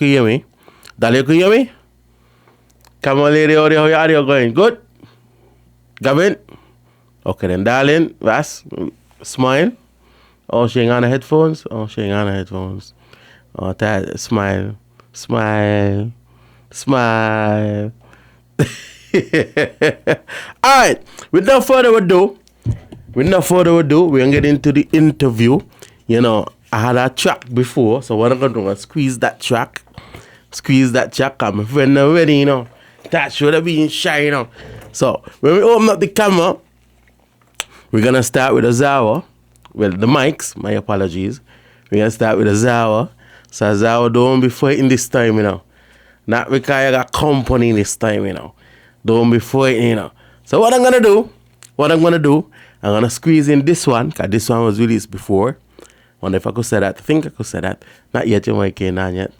can you hear me? Dawly, you can hear me? Come on, lady, how your audio going? Good? Gavin? Okay, then, darling, Vas, smile. Oh, she ain't on the headphones? Oh, she ain't on the headphones. Oh, that, smile. Smile. Smile. Alright, with no further ado, we're gonna get into the interview. You know, I had a track before, so what I'm gonna do is squeeze that track. I'm my friend already, you know. That should have been shy, you know. So when we open up the camera, we're gonna start with Asara. Well, the mics, my apologies. We're gonna start with Asara. So Asara, don't be fighting this time, you know. Not because I got company this time, you know. Don't be fighting, you know. So what I'm gonna do, I'm gonna squeeze in this one, because this one was released before. Wonder if I could say that. I think I could say that. Not yet, you might can't on yet.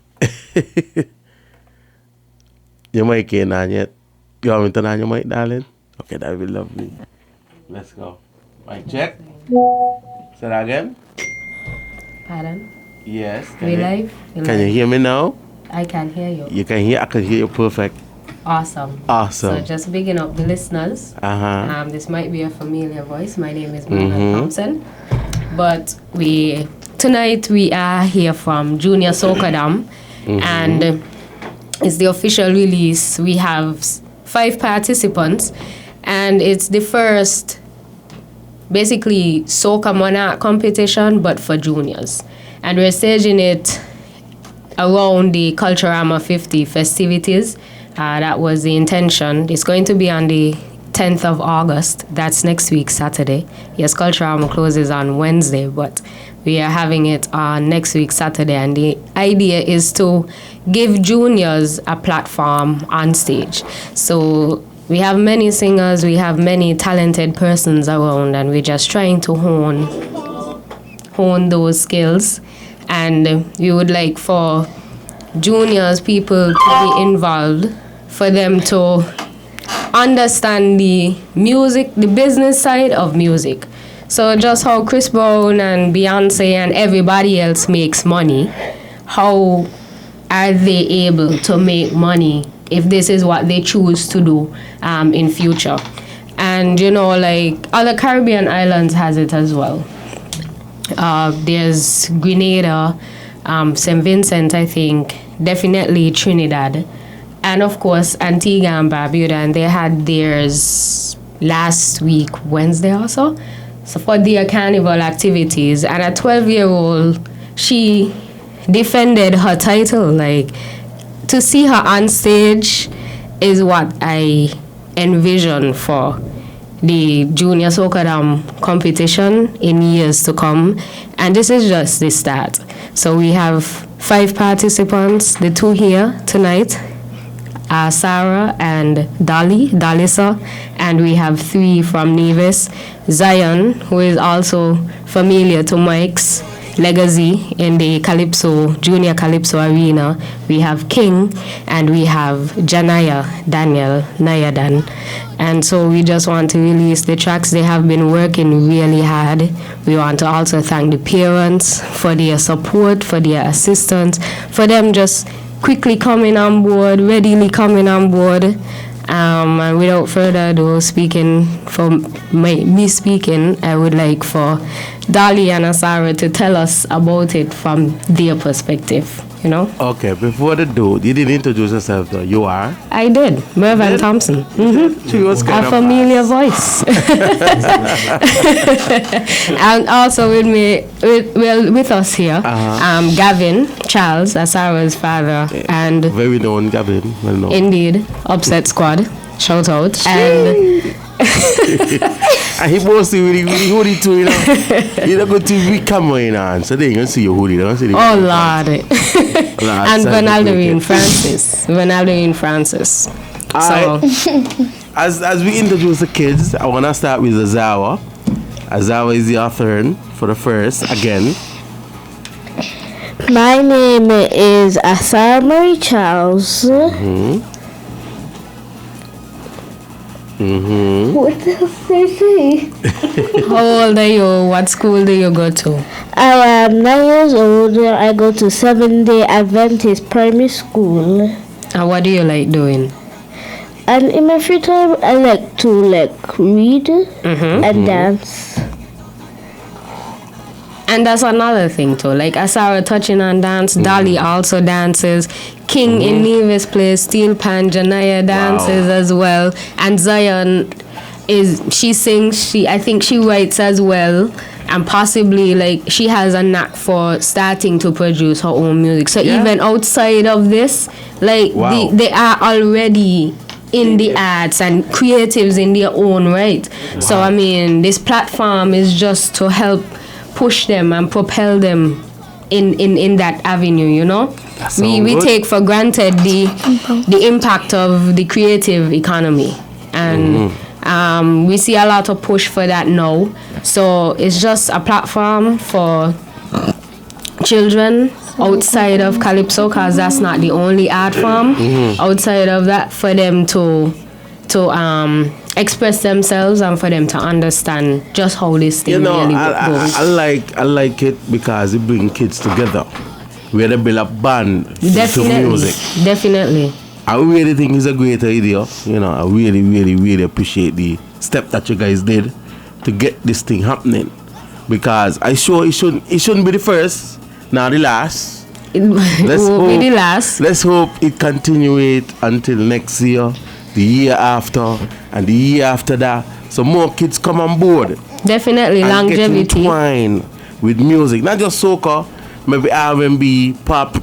You might can't on yet. You want me to turn on your mic, darling? Okay, that would be lovely. Let's go. Mic check. Say that again. Pardon? Yes. We live? Can you hear me now? I can hear you. You can hear? I can hear you perfect. Awesome. Awesome. So just bigging up the listeners. This might be a familiar voice. My name is Byron Thompson. But tonight we are here from Junior SocaDom. And it's the official release. We have 5 participants. And it's the first, basically, Soca Monarch competition, but for juniors. And we're staging it around the Culturama 50 festivities. That was the intention. It's going to be on the 10th of August. That's next week, Saturday. Yes, Culturama closes on Wednesday, but we are having it on next week, Saturday. And the idea is to give juniors a platform on stage. So we have many singers, we have many talented persons around, and we're just trying to hone those skills. And we would like for juniors, people to be involved, for them to understand the music, the business side of music. So just how Chris Brown and Beyonce and everybody else makes money, how are they able to make money if this is what they choose to do in future? And you know, like other Caribbean islands has it as well. There's Grenada, St. Vincent, I think, definitely Trinidad, and of course Antigua and Barbuda, and they had theirs last week, Wednesday also. So for their carnival activities, and a 12-year-old, she defended her title. Like, to see her on stage is what I envision for the Junior SocaDom competition in years to come. And this is just the start. So we have 5 participants, the 2 here tonight, Sarah and Dawlisa, and we have 3 from Nevis, Zyon, who is also familiar to Mike's legacy in the Calypso, Junior Calypso arena. We have King, and we have Jahniyah, Niyah. And so we just want to release the tracks. They have been working really hard. We want to also thank the parents for their support, for their assistance, for them just quickly coming on board, readily coming on board. And without further ado, speaking, I would like for Dawly and Asara to tell us about it from their perspective, you know? Okay, before they do, you didn't introduce yourself though. You are? I did. Mervyn Thompson. She was kind a familiar voice. And also with us here, Gavin, Charles, Asara's father, and very known Gavin, well known. Indeed, Upset Squad, shout out. And and he mostly really hoodie too, you know. You don't go to TV camera, you know, so they ain't gonna see your hoodie, they don't see the Lord. And Ronaldine Francis. So as we introduce the kids, I wanna start with Asara. Asara is your turn for the first again. My name is Asara-Marie Charles. What else they say? How old are you? What school do you go to? I am 9 years old. I go to 7-day Adventist primary school. And what do you like doing? And in my free time, I like to read and dance. And that's another thing too. Like Asara touching on dance, Dawly also dances. King in Nevis plays steel pan, Jahniyah dances as well. And Zyon she sings, I think she writes as well. And possibly she has a knack for starting to produce her own music. So even outside of this, they are already in the arts and creatives in their own right. So I mean, this platform is just to help push them and propel them in that avenue, you know. We take for granted the impact of the creative economy, and we see a lot of push for that now. So it's just a platform for children outside of calypso, because that's not the only art form outside of that, for them to express themselves and for them to understand just how this thing really goes. I like it because it brings kids together. We they build a band to music. Definitely. I really think it's a great idea. You know, I really, really, really appreciate the step that you guys did to get this thing happening. Because I sure it shouldn't be the first, now the last. Let's hope it continues until next year, the year after, and the year after that, so more kids come on board. Definitely, and longevity. Get entwined with music, not just soca, maybe R&B, pop,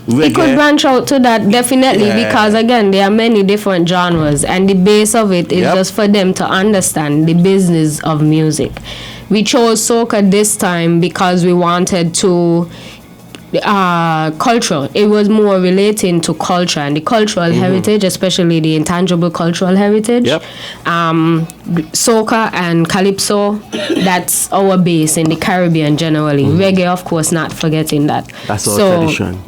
reggae. It could branch out to that, definitely, because again, there are many different genres, and the base of it is just for them to understand the business of music. We chose soca this time because we wanted to culture. It was more relating to culture and the cultural heritage, especially the intangible cultural heritage. Soca and calypso, that's our base in the Caribbean generally. Reggae, of course, not forgetting that. That's our tradition.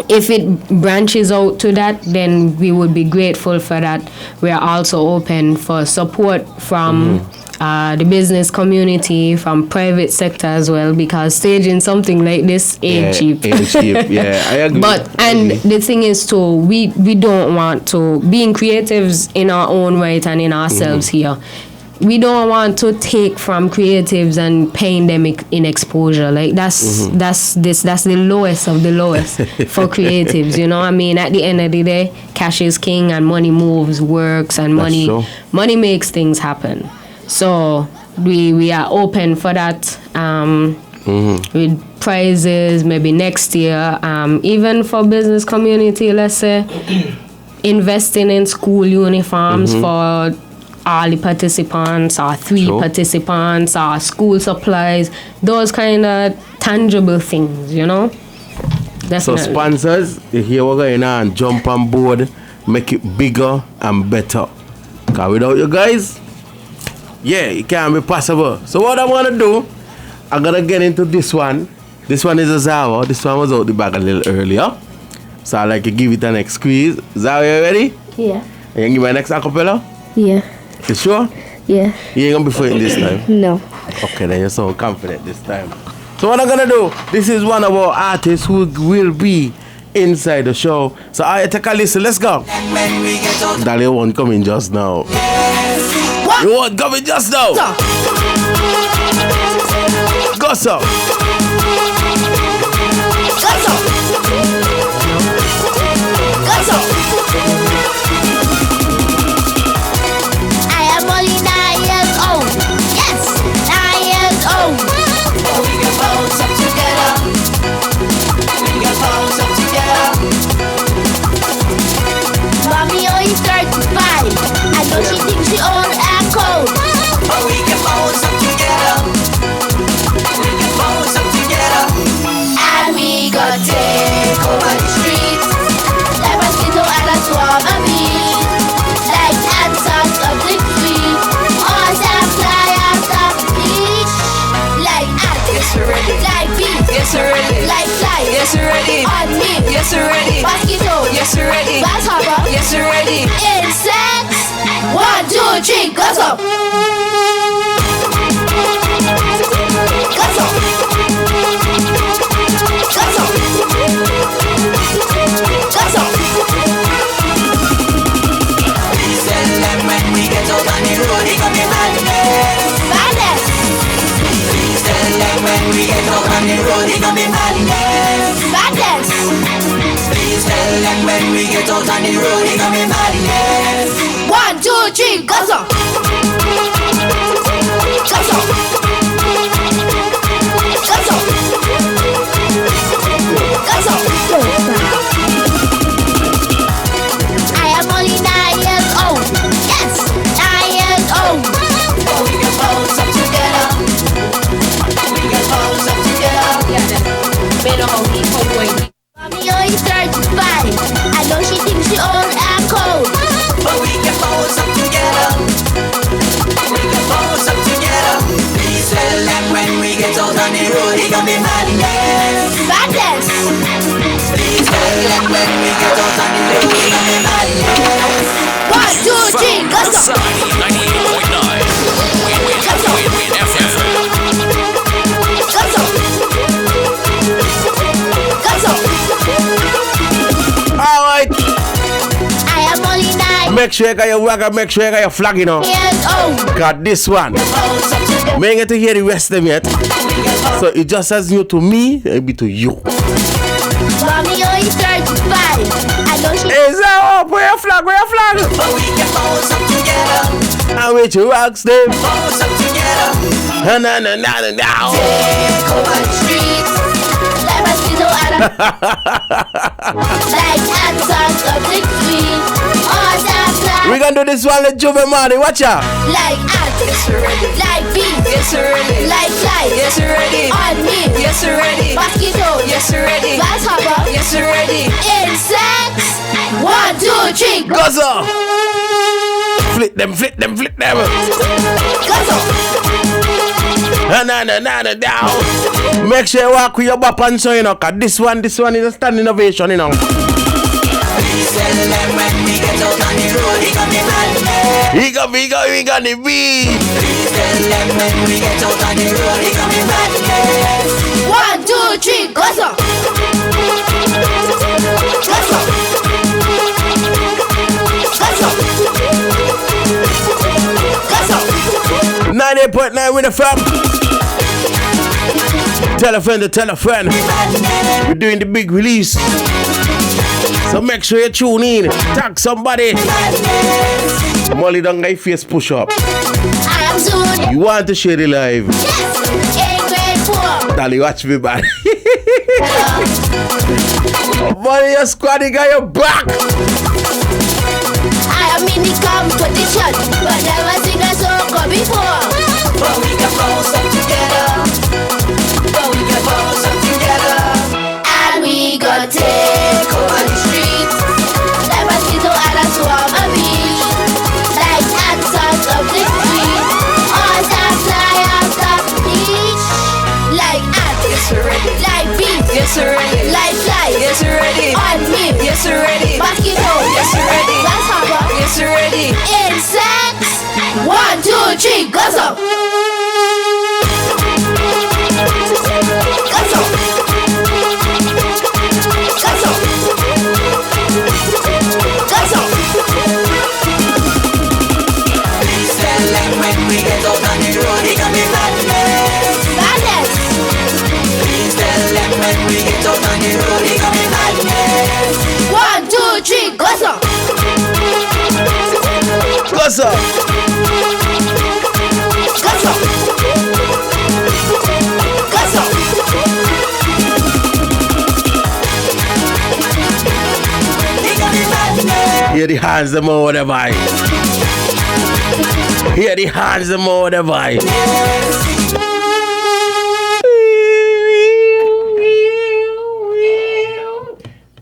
If it branches out to that, then we would be grateful for that. We are also open for support from the business community, from private sector as well, because staging something like this ain't cheap. Ain't cheap. I agree. The thing is too, we don't want to, being creatives in our own right and in ourselves here, we don't want to take from creatives and paying them in exposure. Like that's the lowest of the lowest for creatives. You know what I mean? At the end of the day, cash is king and money moves, works, and money makes things happen. So we are open for that. With prizes maybe next year. Even for business community, let's say investing in school uniforms for all the participants, or 3 participants, or school supplies, those kind of tangible things, you know. Definitely. So sponsors, you hear what's going on, jump on board, make it bigger and better. Because without you guys, it can't be possible. So what I want to do, I'm going to get into this one. This one is a Zawa. This one was out the bag a little earlier. So I like to give it an next squeeze. Zawa, you ready? Yeah. Are you going to give me a next acapella? Yeah. You sure? Yeah. You ain't going to be fighting this time? No. Okay, then you're so confident this time. So what I'm going to do, this is one of our artists who will be inside the show. So I take a listen. Let's go. Dawly won't come in just now. You won't come in just now. Go so. I am only 9 years old. Yes, 9 years old. We can bounce up together. We can bounce up together. Mommy only 35. I know she thinks she own ECCO. But we can bounce up together. We can bounce up together. And we got take over the streets. Like mosquito and a swarm of bees. Like ants on something sweet. Or some fly out of the beach. Like ants. Yes, we're ready. Like bees. Yes, we're ready. Like flies. Yes, we're ready. On me. Yes, we're ready. Mosquito. Yes, we're ready. Grasshopper. Yes, we're ready. Insects. 1, 1, 2, 3, go so. Go so. Go so. Go so. Please tell them when we get out on the road, it gonna be madness. Madness. Please tell them when we get out on the road, it gonna be madness. Madness. Please tell them when we get out on the road, it gonna be madness. 1, 2, 3, go so. Go so. Go so. Go so. I am only 9 years old. Yes, 9 years old. But we can pose up together. We can pose up together. Yeah, then. May know how he come going. Mommy only 35. I know she thinks she own ECCO. But we can pose up together. We can pose up together. Please tell them when we get out on the road, it gonna be madness. Madness. Please tell them when we get out on the road, it gonna be madness. 1, 2, 3, go so. 98.9. Win FM. Go so. Go so. Alright. I am only 9 Make sure you got your wagger, make sure you got your flag, you know. years old. Got this one. Pose up together. We ain't get to hear the rest of them yet. So it just as new to me, it'll be to you. Mommy only 35. I know she. Hey, Zyon, where your flag, where your flag? But we can pose up together. I wait you ask them. Pose up together. Na. Take over the streets. Like mosquito and like answers of the queen. All that fly. We gonna do this one with Juve Marty, watch out. Like ants. Yes, we're ready. Like bees. Yes, we're ready. Like flies. Yes, we're ready. On me. Yes, we're ready. Mosquitoes. Yes, we're ready. Grasshopper. Yes, we're ready. Insects. 1, 2, 3. Go. Guzzle. Flip them. Go so. Na down. Make sure you walk with your bop and so, you know, cause this one is a standing ovation, you know. Please tell them when we get out on the road, it gonna be madness. He gonna be. Please tell them when we get out on the road, it gonna be madness. 1, 2, 3, go so. Go so. Go so. Go so. 98.9 with the fam. Tell a friend to tell a friend. Madness. We're doing the big release. So make sure you tune in. Tag somebody. Madness. Molly don't get face push up. I am soon. You want to share the live? Yes. In grade 4. Dawly, watch me back. Molly, your squad, got your back. I am in the competition, but never seen a soca before. But we can pose up together. But we can pose up together. And we gonna take over the streets. Like mosquito and a swarm of bees. Like answers of the queen. All that fly off the beach. Like ants. Yes, we're ready. Like bees. Yes, we're ready. Like flies. Yes, we're ready. On me. Yes, we're ready. Mosquito. Yes, we're ready. Grasshopper. Yes, we're ready. Insects. 1, 2, 3, go so. Go so. Go so. Go so. Please tell them when we get out on the road, it gonna be madness. Madness. Please tell them when we get out on the road, it gonna be madness. 1, 2, 3, go so. Guzzle. Go so. Go so. It gonna be madness. Hear the hands, them over the vibe. Hear the hands, them over the vibe.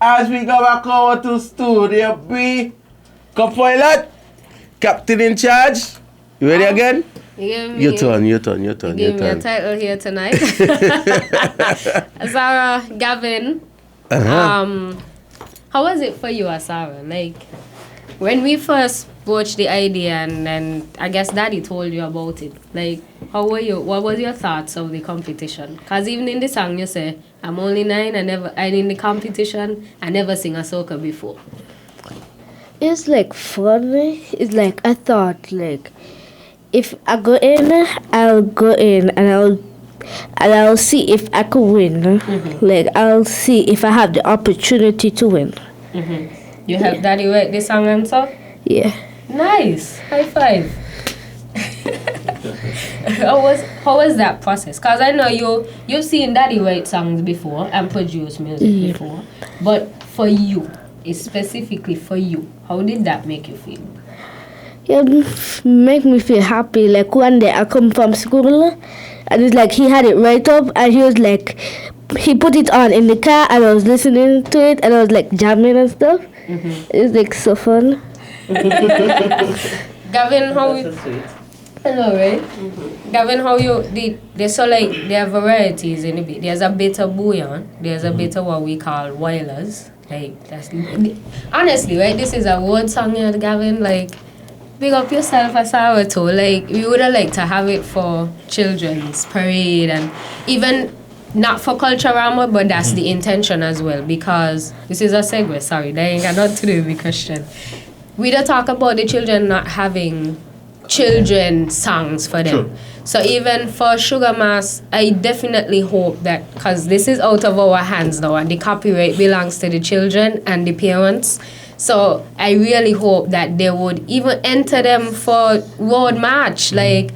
As we go back over to Studio B, co-pilot, captain in charge. You ready again? Your turn. You gave me a title here tonight. Asara, Gavin. Uh-huh. How was it for you, Asara? Like, when we first broached the idea, and then I guess Daddy told you about it. Like, how were you? What was your thoughts of the competition? Because even in the song you say, I'm only 9, and in the competition, I never sing a soca before. It's like funny. It's like I thought like if I go in, I'll go in and I'll see if I could win. Like I'll see if I have the opportunity to win. You helped Daddy write the song and stuff? Yeah. Nice. High five. How was that process? Because I know you've seen Daddy write songs before and produce music before. But for you, specifically for you, how did that make you feel? It make me feel happy. Like one day I come from school and it's like he had it right up and he was like, he put it on in the car and I was listening to it and I was like jamming and stuff. It was like so fun. Gavin, how you... Hello, right? Gavin, how you... There's so like, there are varieties in a bit. There's a bit of bouillon. There's a bit of what we call wilders. Like, that's... Honestly, right? This is a word song here, Gavin. Like, big up yourself, Asara-Marie. Like, we would have liked to have it for children's parade and even... Not for Culturama, but that's the intention as well, because this is a segue, sorry, that ain't got nothing to do with the question. We don't talk about the children not having children songs for them. Sure. So even for Sugar Mass, I definitely hope that, because this is out of our hands now, and the copyright belongs to the children and the parents. So I really hope that they would even enter them for road march, like,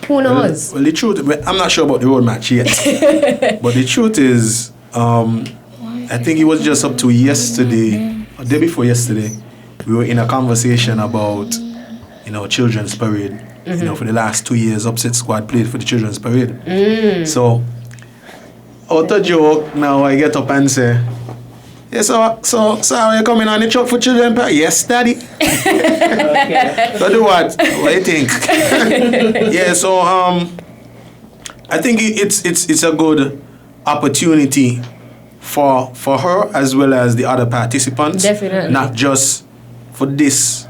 who knows? Well, the truth, I'm not sure about the road match yet. But the truth is, I think it was just up to yesterday, or day before yesterday, we were in a conversation about, children's parade. For the last 2 years, Upset Squad played for the children's parade. So, out of joke, now I get up and say, yeah, so are you coming on the truck for children? Yes, Daddy. So do what? What do you think? Yeah, so I think it's a good opportunity for her as well as the other participants. Definitely. Not just for this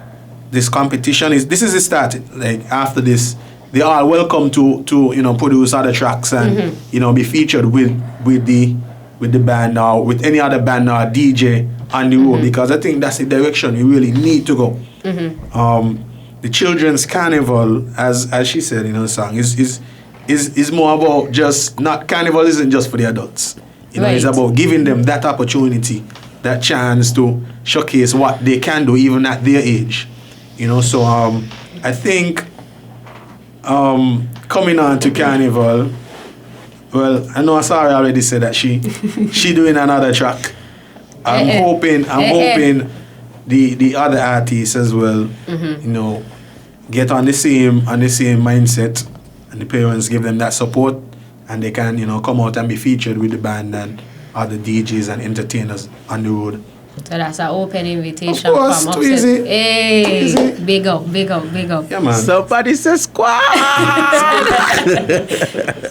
competition. This is the start. Like after this, they are welcome to produce other tracks and be featured with the band or with any other band or DJ on the road, because I think that's the direction you really need to go. The children's carnival, as she said in her song, is more about just not carnival isn't just for the adults. It's about giving them that opportunity, that chance to showcase what they can do even at their age. So I think coming on to carnival. Well, I know Asara already said that she doing another track. I'm hoping the other artists as well, get on the same mindset, and the parents give them that support, and they can come out and be featured with the band and other DJs and entertainers on the road. So that's an open invitation of course, from too Upset. easy. Hey, easy. Big up. Yeah, man. Somebody says squad.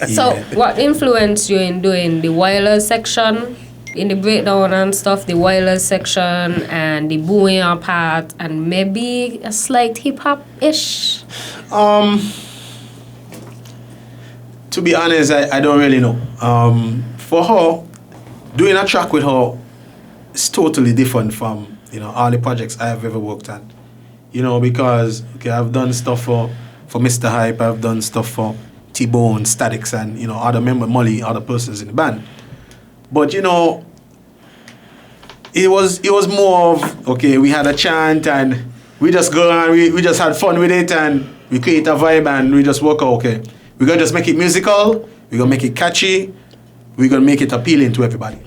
So what influenced you in doing the wireless section, in the breakdown and stuff, the wireless section and the bouillon part, and maybe a slight hip-hop-ish? To be honest, I don't really know. For her, doing a track with her, it's totally different from all the projects I have ever worked on. Because I've done stuff for Mr. Hype, I've done stuff for T-Bone, Statics, and other member Molly, other persons in the band. But it was more of we had a chant and we just go on, we just had fun with it and we create a vibe and we just work out. We're gonna just make it musical, we're gonna make it catchy, we're gonna make it appealing to everybody.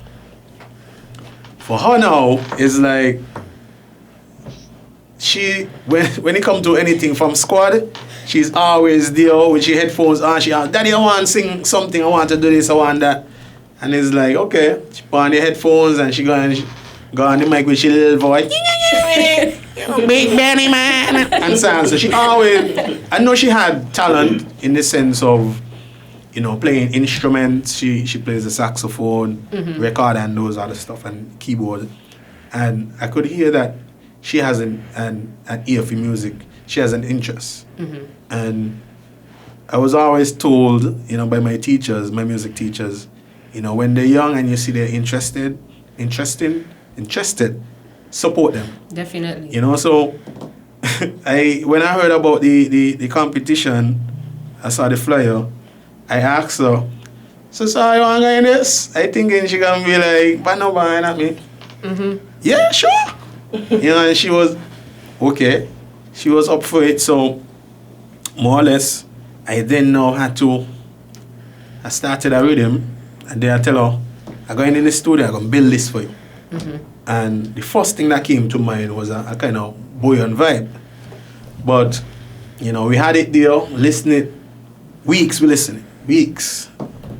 For her now, it's like she when it comes to anything from squad, she's always there with her headphones on. She Daddy, I want to sing something, I want to do this, I want that. And it's like, okay, she put on the headphones and she go on the mic with her little voice. Big Benny man and so she always, I know she had talent in the sense of playing instruments. She plays the saxophone, record and those other stuff, and keyboard. And I could hear that she has an ear for music. She has an interest. And I was always told, by my teachers, my music teachers, when they're young and you see they're interested, support them. Definitely. So when I heard about the competition, I saw the flyer, I asked her, so you want to go in this? I thinking she gonna be like, but no buying at me. Yeah, sure. And she was okay. She was up for it. So more or less, I then know how to. I started a rhythm, and then I tell her, I go in the studio, I'm gonna build this for you. And the first thing that came to mind was a kind of buoyant vibe. But we had it there, listening. Weeks.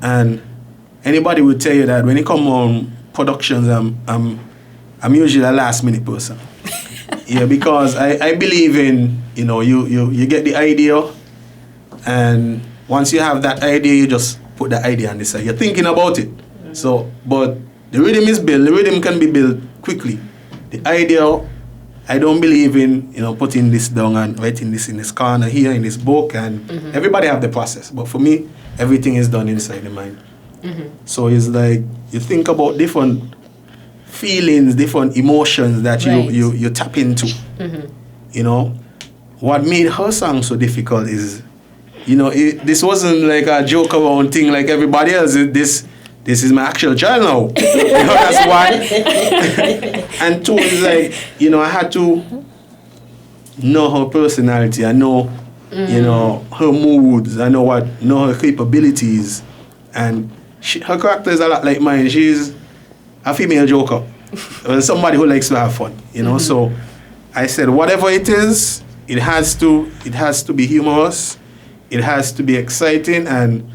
And anybody would tell you that when it come on productions, I'm usually a last minute person. Yeah, because I believe in, you get the idea, and once you have that idea, you just put the idea on the side. You're thinking about it. So, but the rhythm is built. The rhythm can be built quickly. The idea, I don't believe in, putting this down and writing this in this corner here in this book, and everybody have the process. But for me, everything is done inside the mind. So it's like you think about different feelings, different emotions that you tap into. What made her song so difficult is, this wasn't like a joke around thing like everybody else. This is my actual child now. That's why. And two is like, I had to know her personality. I know, her moods. I know her capabilities. And her character is a lot like mine. She's a female joker. Somebody who likes to have fun, So I said, whatever it is, it has to be humorous. It has to be exciting, and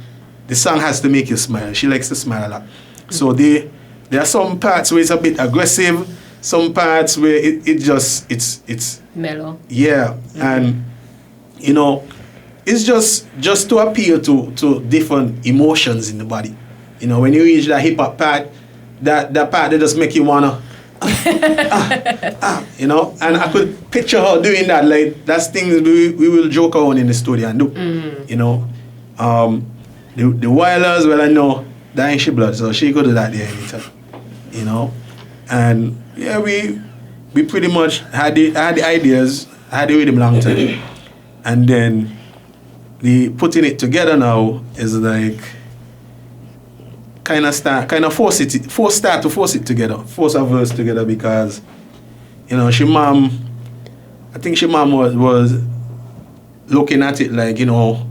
the song has to make you smile. She likes to smile a lot. So there are some parts where it's a bit aggressive, some parts where it's mellow. Yeah, and it's just to appeal to different emotions in the body. When you reach that hip hop part, that part that just make you wanna and I could picture her doing that. Like that's things we will joke around in the studio and do. The Wilders, well, I know that ain't she blood, so she could do that there anytime. And yeah, we pretty much had the ideas, had it with him long time, and then the putting it together now is like kind of force it together, force our verse together, because I think she mom was looking at it like, oh,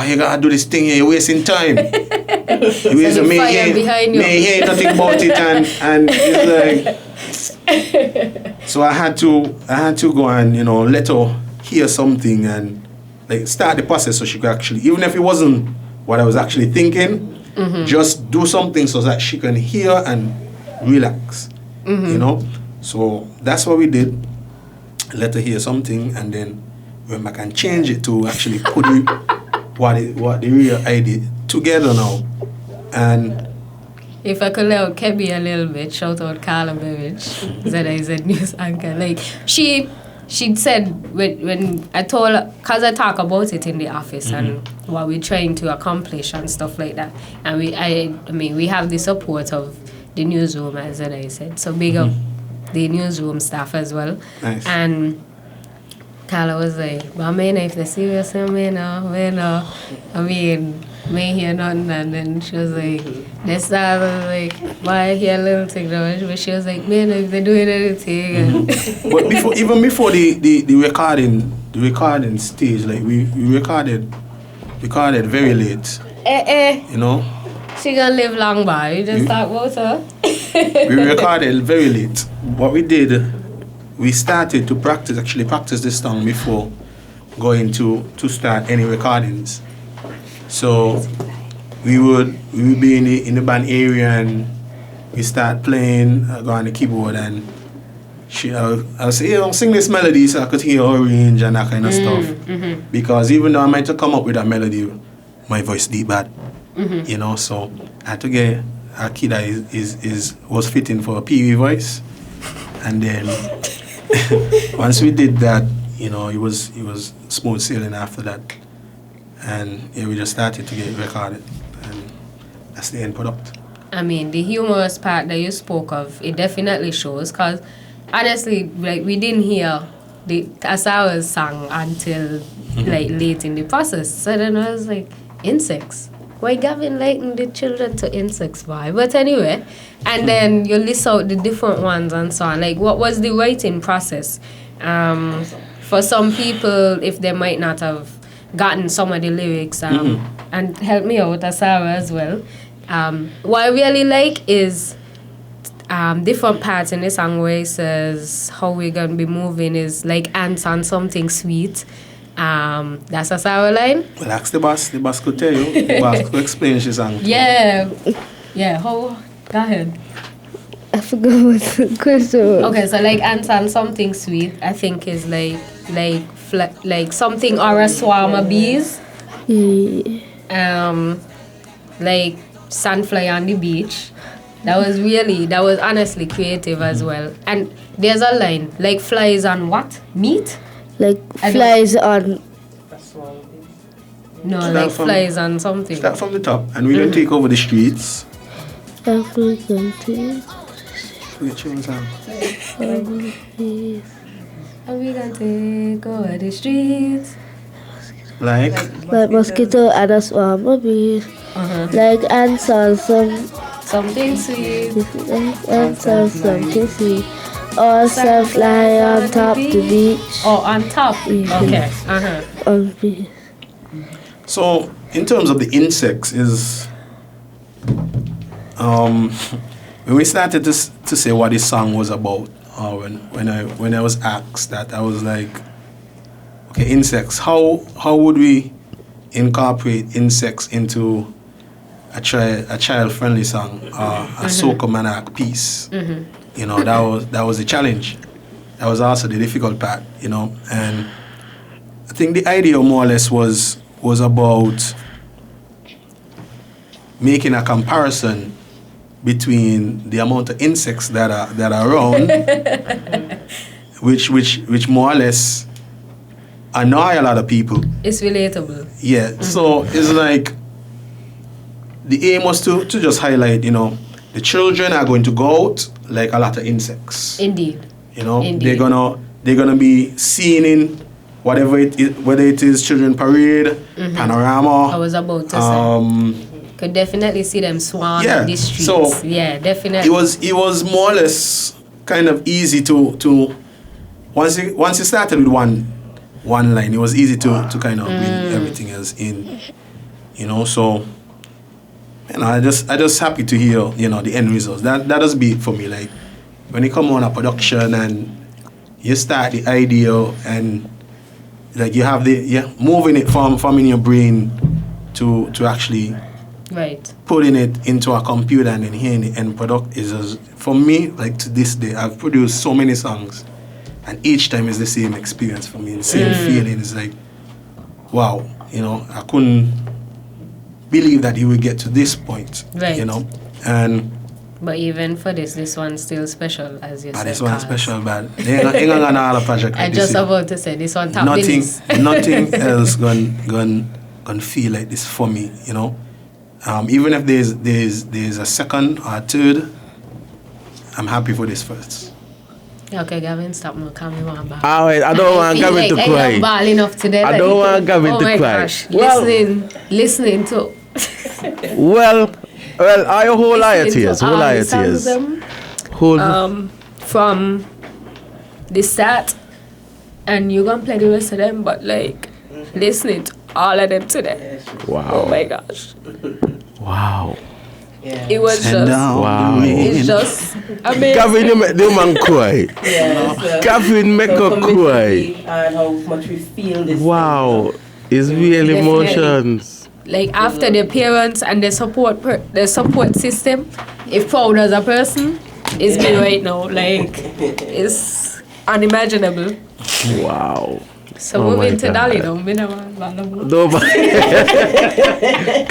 you gotta do this thing here, you're wasting time. You may hear nothing about it, and it's like, so I had to go and let her hear something and like start the process so she could actually, even if it wasn't what I was actually thinking, just do something so that she can hear and relax. So that's what we did. Let her hear something, and then we went back and change it to actually put it what the real idea together now. And if I could let Kebby a little bit, shout out Carla Beveridge, ZIZ news anchor. Like she said when I told her, because I talk about it in the office and what we're trying to accomplish and stuff like that, and we have the support of the newsroom, as I said, so big up the newsroom staff as well. Nice. And Carla was like, well, if they're serious, may hear nothing. And then she was like, this time I was like, why hear a little thing? But she was like, if they're doing anything. But before the recording stage, like we recorded very late. She gonna live long, boy. You just talk about her. We recorded very late. What we did, we started to practice this song before going to start any recordings. So we would be in the band area, and we start playing, go on the keyboard, and I'll say, sing this melody so I could hear her range and that kind of stuff. Because even though I might have come up with a melody, my voice deep bad. So I had to get a key that was fitting for a PV voice. And then once we did that, you know, it was smooth sailing after that. And yeah, we just started to get it recorded. And that's the end product. I mean, the humorous part that you spoke of, it definitely shows. Because honestly, like, we didn't hear the Asara's song until like late in the process. So then I was like, insects. Why Gavin liking the children to insects, boy? But anyway, and then you list out the different ones and so on. Like, what was the writing process? For some people, if they might not have gotten some of the lyrics, and help me out, Asara as well. What I really like is different parts in the song where it says how we're gonna be moving is like ants on something sweet. That's a sour line. Well, ask the boss. The boss could tell you. The boss could explain his song. Yeah. How? Go ahead. I forgot what the question was. Okay, so like ants on something sweet, I think is like something or a swarm of bees. Yeah. Like sandfly on the beach. That was honestly creative as well. And there's a line like flies on what? Meat? Like flies on. No, like flies on something. Start from the top, and we're gonna take over the streets. Are we going to? Which one's on? Are we gonna take over the streets? Like mosquito and a swarm of bees. Like ants on something sweet. Like ants on something sweet. Or some fly on top the beach. Oh, on top. Okay. On beach. So, in terms of the insects, is when we started to say what this song was about, when I was asked that, I was like, okay, insects. How would we incorporate insects into a child-friendly song, a Soca Monarch piece? You know, that was the challenge. That was also the difficult part, you know. And I think the idea more or less was about making a comparison between the amount of insects that are around, which more or less annoy a lot of people. It's relatable. Yeah. So it's like the aim was to just highlight, you know, the children are going to go out like a lot of insects. Indeed. You know, Indeed. they're gonna be seen in whatever it is, whether it is children parade, panorama. I was about to say. Could definitely see them swan on the streets. So yeah, definitely. It was more or less kind of easy to once you started with one line, it was easy to kind of bring everything else in. You know, so you know, I just happy to hear, you know, the end results. That does be it for me. Like when you come on a production and you start the idea and like you have moving it from in your brain to actually putting it into a computer and then hearing the end product is just, for me, like to this day, I've produced so many songs and each time is the same experience for me, the same feeling. It's like, wow, you know, I couldn't believe that you would get to this point, you know, and but even for this one's still special, as you said. This one's special, but ain't gonna all a project like I just about to say this one top nothing else gonna feel like this for me, you know. Even if there's a second or a third, I'm happy for this first. Okay, Gavin, stop now. Calm me one back. All right, I don't want Gavin to cry. I'm balling up today. I don't want Gavin to cry. Gosh. Well, listening to. well, I whole lot of tears. Whole lot of tears. From the start, and you're gonna play the rest of them, but like listening to all of them today. Wow. Oh my gosh. Wow. Yeah. It was just. Wow. It's just amazing. Gavin, you make the man cry. Gavin make her cry. And how much we feel this. Wow. It's real emotions. Like after the parents and the support system, if proud as a person, it's me right now. Like it's unimaginable. Wow. So moving to Dawly, don't be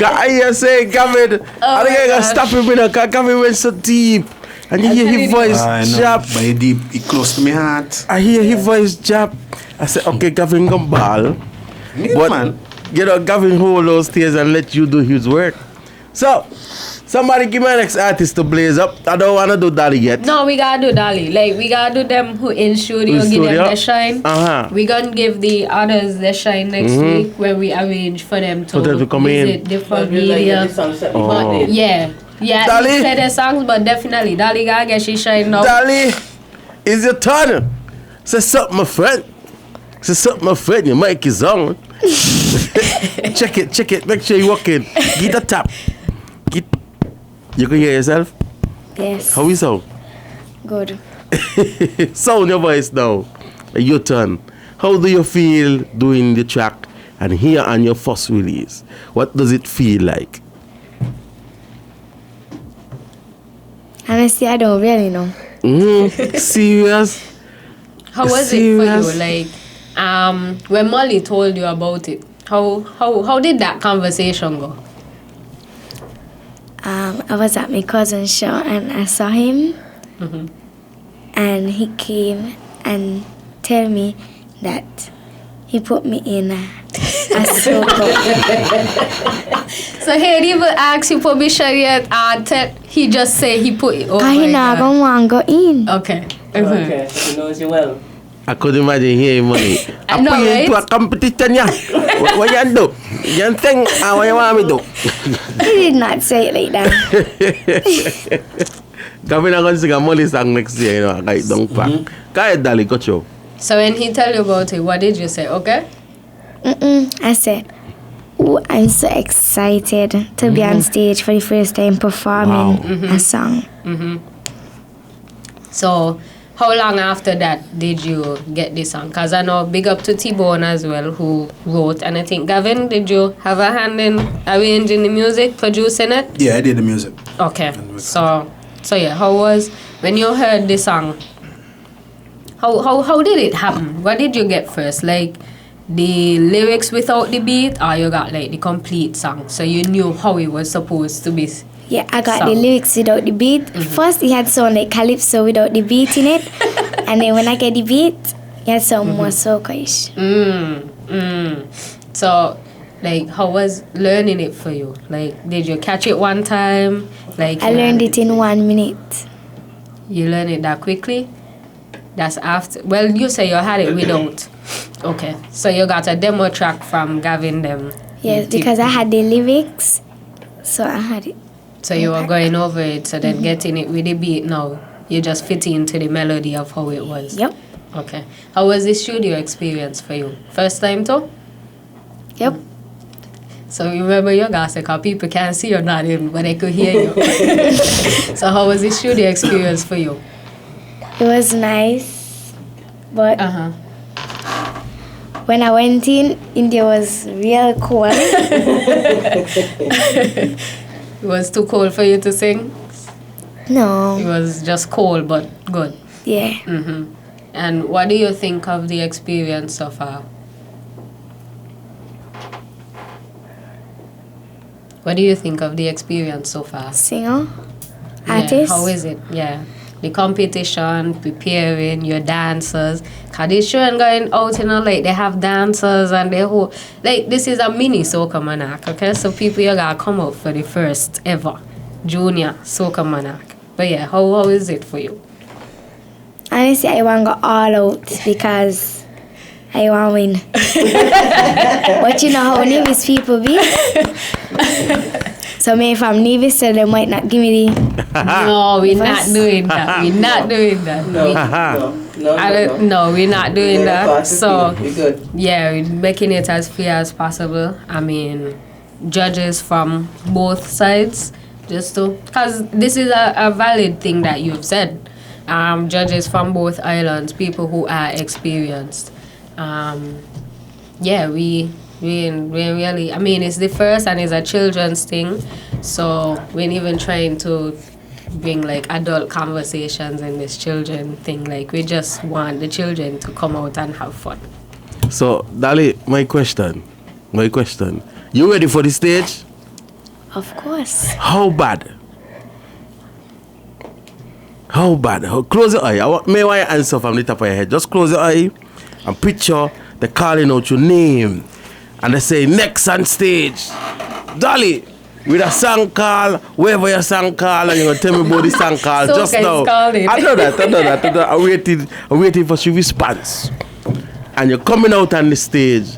I say, Gavin, I think I gotta stop him because Gavin went so deep. And you hear his voice I know, drop. but he deep, he close to my heart. I hear his voice drop. I said, okay, Gavin gon' ball. Yeah, But, man. you know, Gavin hold those tears and let you do his work. So, somebody give me an next artist to blaze up. I don't want to do Dawly yet. No, we gotta do Dawly. Like, we gotta do them who in studio, In give studio? them the shine. Uh-huh. We gonna give the others the shine next week when we arrange for them to, For them to come in. visit different But we like media. the song set Oh. before. Yeah. Yeah, Dawly? we play their songs, but definitely Dawly gotta get she shine now. Dawly, it's your turn. Say something, my friend. Say something, my friend. Your mic is on. Check it. Make sure you walk in. Get the tap. You can hear yourself? Yes. How we sound? Good. Sound your voice now. Your turn. How do you feel doing the track and here on your first release? What does it feel like? Honestly, I don't really know. Serious? How was Serious? it for you? Like, when Molly told you about it, how did that conversation go? I was at my cousin's show and I saw him, and he came and tell me that he put me in a Soca. So he didn't even ask you permission yet. He just say he put it over. Cause he not gonna want to go in. Okay. Okay, he knows you well. I could imagine hearing money. I know, put you into right? a competition, yeah. What you do? You think what you want me to do? He did not say it like that. Gavin, I'm going to sing a Molly song next year, you know, like don't pack. Go ahead, Dawly, got you. So when he tell you about it, what did you say? Okay. I said, "Oh, I'm so excited to be on stage for the first time performing a song." So how long after that did you get this song? Because I know big up to T-Bone as well, who wrote. And I think, Gavin, did you have a hand in arranging the music, producing it? Yeah, I did the music. Okay. So yeah, how was when you heard the song? How did it happen? What did you get first? Like the lyrics without the beat, or you got like the complete song? So you knew how it was supposed to be. Yeah, I got the Song. lyrics without the beat. First, it had sound like calypso without the beat in it, and then when I get the beat, it had some more soca-ish. So, like, how was learning it for you? Like, did you catch it one time? Like, I learned it in 1 minute. You learned it that quickly? That's after. Well, you say you had it without. Okay, so you got a demo track from Gavin them. Yes, because I had the lyrics, so I had it. So you were going over it, so then getting it with the beat now, you just fit into the melody of how it was. Yep. Okay. How was the studio experience for you? First time too? Yep. So remember your guys, because people can't see you nodding, but they could hear you. So how was the studio experience for you? It was nice, but when I went in, India was real cold. It was too cold for you to sing? It No. was just cold, but good. Yeah. And what do you think of the experience so far? What do you think of the experience so far? Singer, Yeah, artist. how is it? Yeah. The competition, preparing, your dancers. Because they shouldn't going out, you know, like they have dancers and they whole... Like, this is a mini Soca Monarch, okay? So people, you gotta come out for the first ever junior Soca Monarch. But yeah, how is it for you? Honestly, I want to go all out because I want to win. But you know how Nevis people be? So maybe if I'm Nevis, so they might not give me the... No, we're not doing that. We're not doing that. No, we're not doing that. So, yeah, we're making it as fair as possible. I mean, judges from both sides, just to... Because this is a valid thing that you've said. Judges from both islands, people who are experienced. Yeah, we really, I mean, it's the first and it's a children's thing, so we're even trying to bring like adult conversations in this children thing. Like, we just want the children to come out and have fun. So, Dawly, my question. You ready for the stage? Of course. How bad? How bad? Close your eye. I want you answer from the top of your head. Just close your eye and picture the calling out your name. And they say, next on stage, Dawly, with a song call, wherever your song call, and you're going to tell me about the song call just now. I know that. I'm waiting for your response. And you're coming out on the stage,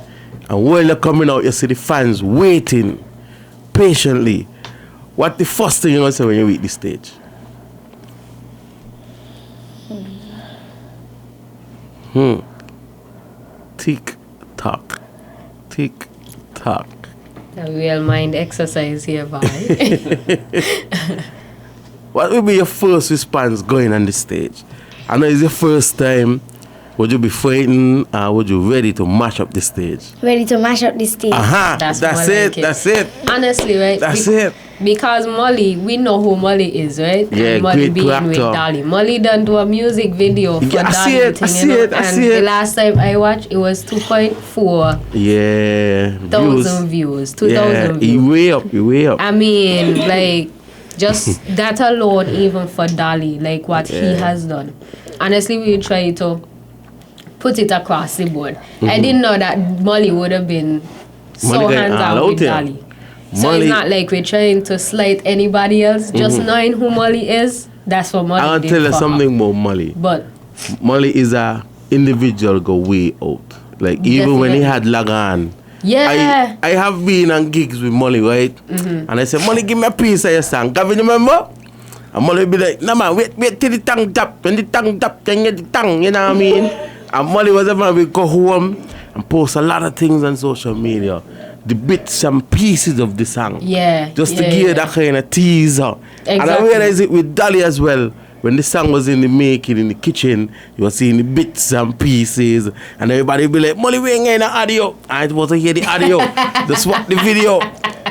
and while you're coming out, you see the fans waiting patiently. What's the first thing you're going to say when you reach the stage? Tick tock. Tick tock. A real mind exercise here, boy. What will be your first response going on the stage? I know it's your first time. Would you be frightened or would you ready to mash up the stage? Ready to mash up the stage. That's it. That's it. Honestly, right? That's it. Because Molly, we know who Molly is, right? Yeah, and Molly great being actor. with Dawly. Molly done do a music video for Yeah, Dawly. I see it. And the last time I watched, it was 2.4 thousand views. 2,000 views. You way up. I mean, like, just that alone, even for Dawly, like what he has done. Honestly, we try to put it across the board. I didn't know that Molly would have been so hands-on with Dawly. So it's not like we're trying to slight anybody else. Just knowing who Molly is, that's what Molly did. I'll tell you something about Molly. But Molly is a individual go way out. Like even when he had Lagan. Yeah. I have been on gigs with Molly, right? And I said, Molly, give me a piece of your song. Gavin, remember? And Molly be like, no man, wait till the tongue tap. When the tongue tap, then get the tongue, you know what I mean? And Molly was ever we go home and post a lot of things on social media. The bits and pieces of the song. Yeah. Just to give that kind of teaser. Exactly. And I realized it with Dawly as well. When the song was in the making, in the kitchen, you were seeing the bits and pieces. And everybody be like, Molly, we ain't getting the audio. I was to hear the audio. Just watch the video.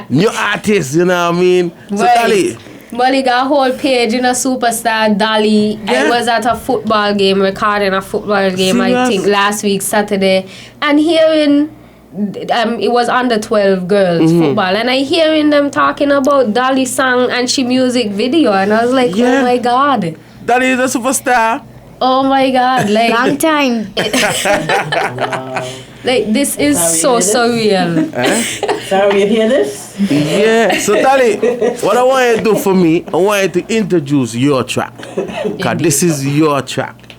New artist, you know what I mean? So Dawly. Molly got a whole page in a superstar Dawly. Yeah. I was at a football game, recording a football game, I Serious? think last week, Saturday. And hearing, it was under 12 girls football. And I hearing them talking about Dawly's song and she music video. And I was like, Yeah. oh my God. Dawly is a superstar. Oh my God. Like, Long time. like this is so surreal. Sorry, you hear this? Yeah. So Dawly, what I want you to do for me, I want you to introduce your track. Because this is your track.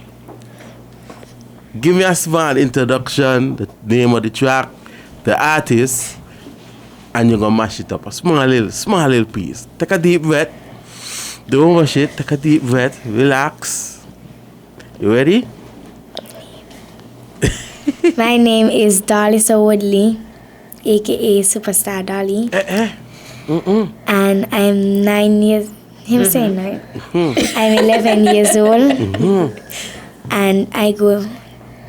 Give me a small introduction, the name of the track, the artist, and you're gonna mash it up. A small little piece. Take a deep breath. Don't rush it. Take a deep breath. Relax. You ready? My name is Dawlisa Woodley, aka Superstar Dawly. And I'm 9 years. Him saying right? I'm 11 years old. And I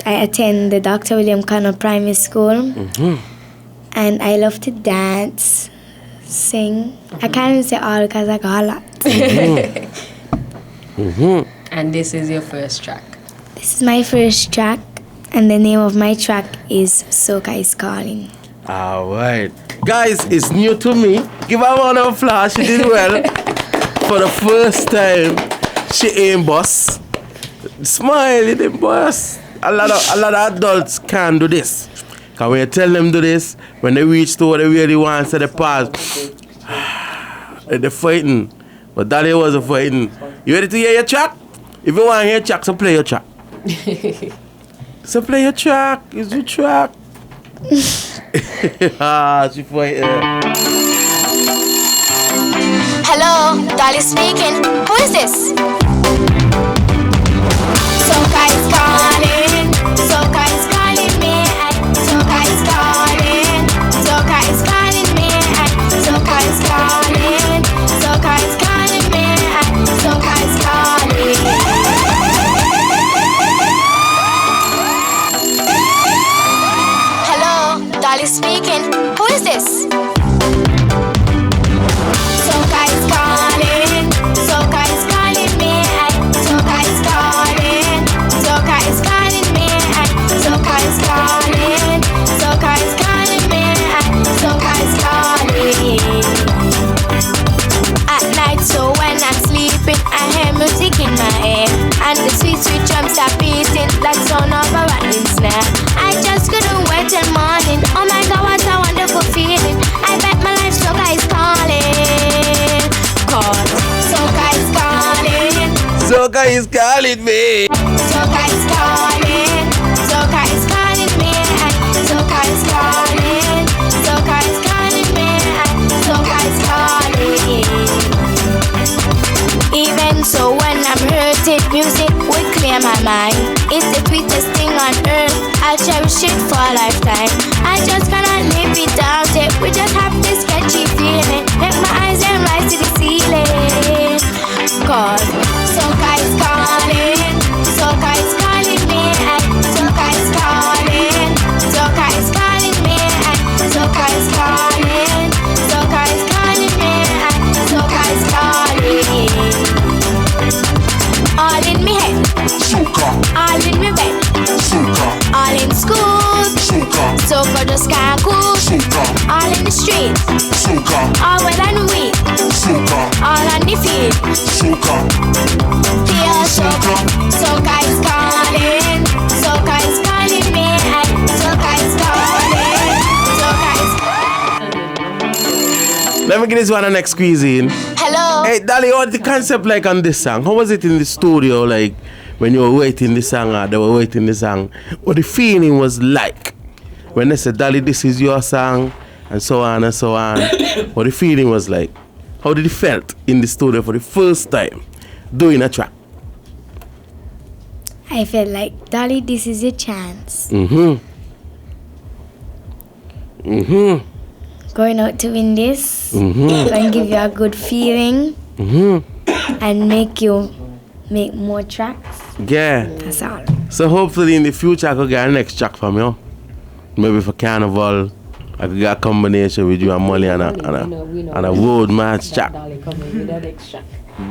attend the Dr. William Connor Primary School. And I love to dance, sing. I can't even say all because I got a lot. And this is your first track. This is my first track, and the name of my track is Soca is Calling. Alright. Guys, it's new to me. Give her one of applause. She did well. For the first time, she ain't boss. Smile, it ain't boss. A lot of adults can't do this. Because when you tell them do this, when they reach to what they really want, so they pause. They're fighting. But Dawly wasn't fighting. You ready to hear your track? If you want to hear your track, so play your track. So play your track. It's your track. She fighting. Hello, Dawly speaking. Who is this? Soca is calling. Soca is calling me. Soca is calling. Soca is calling me. Soca is calling. Soca is calling me. Soca is calling. Hello, Dawly speaking. Who is this? Soca is calling. Soca is calling me. Soca is calling. Soca is calling me. Soca is calling. Soca is calling me. Soca is calling. At night, so when I'm sleeping, I hear music in my is calling me. Soca is calling. Soca is calling me. Soca is calling. Soca is calling me. Soca is calling. Even so, when I'm hurting, music will clear my mind. It's the sweetest thing on earth. I'll cherish it for a lifetime. I just cannot live without it. We just have this sketchy feeling. Make my eyes and rise to the ceiling. Cause Soca is calling. Soca is calling me. Soca is calling. Soca is calling me. Soca is calling. Soca is calling me. Soca is calling. All in me head. Soca. All in me bed. Soca. All in school. Soca. Soca just can't cool. Soca. All in the street. Soca. All well and we. Soca. All on the field. Soca. Pure Soca. Soca is calling. Soca is calling me. Soca is calling. Soca is. Let me get this one and next squeeze in. Hello. Hey, Dawly, what's the concept like on this song? How was it in the studio, like, when you were waiting the song or they were waiting the song? What the feeling was like when they said, Dawly, this is your song, and so on and so on. What the feeling was like? How did it felt in the studio for the first time doing a track? I felt like, Dawly, this is your chance. Going out to win this. Going to give you a good feeling. And make you make more tracks. Yeah. That's all. So hopefully in the future I could get a next track from you. Maybe for Carnival, I could get a combination with you and Molly and a road march track.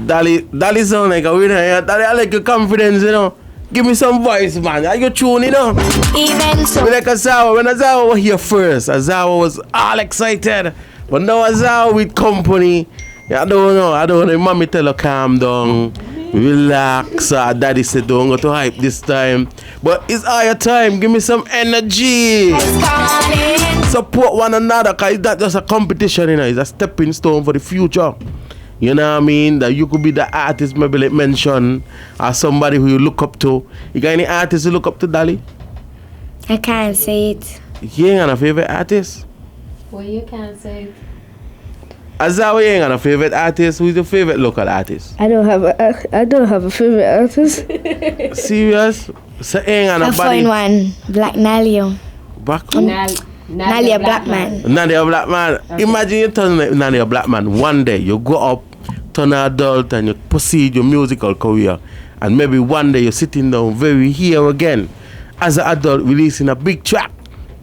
Dawly sound like a winner. Yeah? Dawly, I like your confidence, you know. Give me some voice, man. Are you tune, you know? Even so. We like Asara. When Asara was here first, Asara was all excited. But now Asara with company. Yeah, I don't know. Mommy tell her calm down. Relax. Daddy said don't go to hype this time. But it's all your time. Give me some energy. Support one another, because it's not just a competition, you know. It's a stepping stone for the future. You know what I mean? That you could be the artist, maybe like mention, or somebody who you look up to. You got any artists you look up to, Dawly? I can't say it. You ain't got a favorite artist? Well, you can't say it. Asara, you ain't got a favorite artist? Who's your favorite local artist? I don't have a favorite artist. Serious? So ain't got I nobody? find one. Black Nalio. Back? Nalio Blackman. Niyah Black Man. Imagine you turn Niyah Black Man. One day you go up, turn an adult, and you proceed your musical career. And maybe one day you're sitting down very here again as an adult releasing a big track,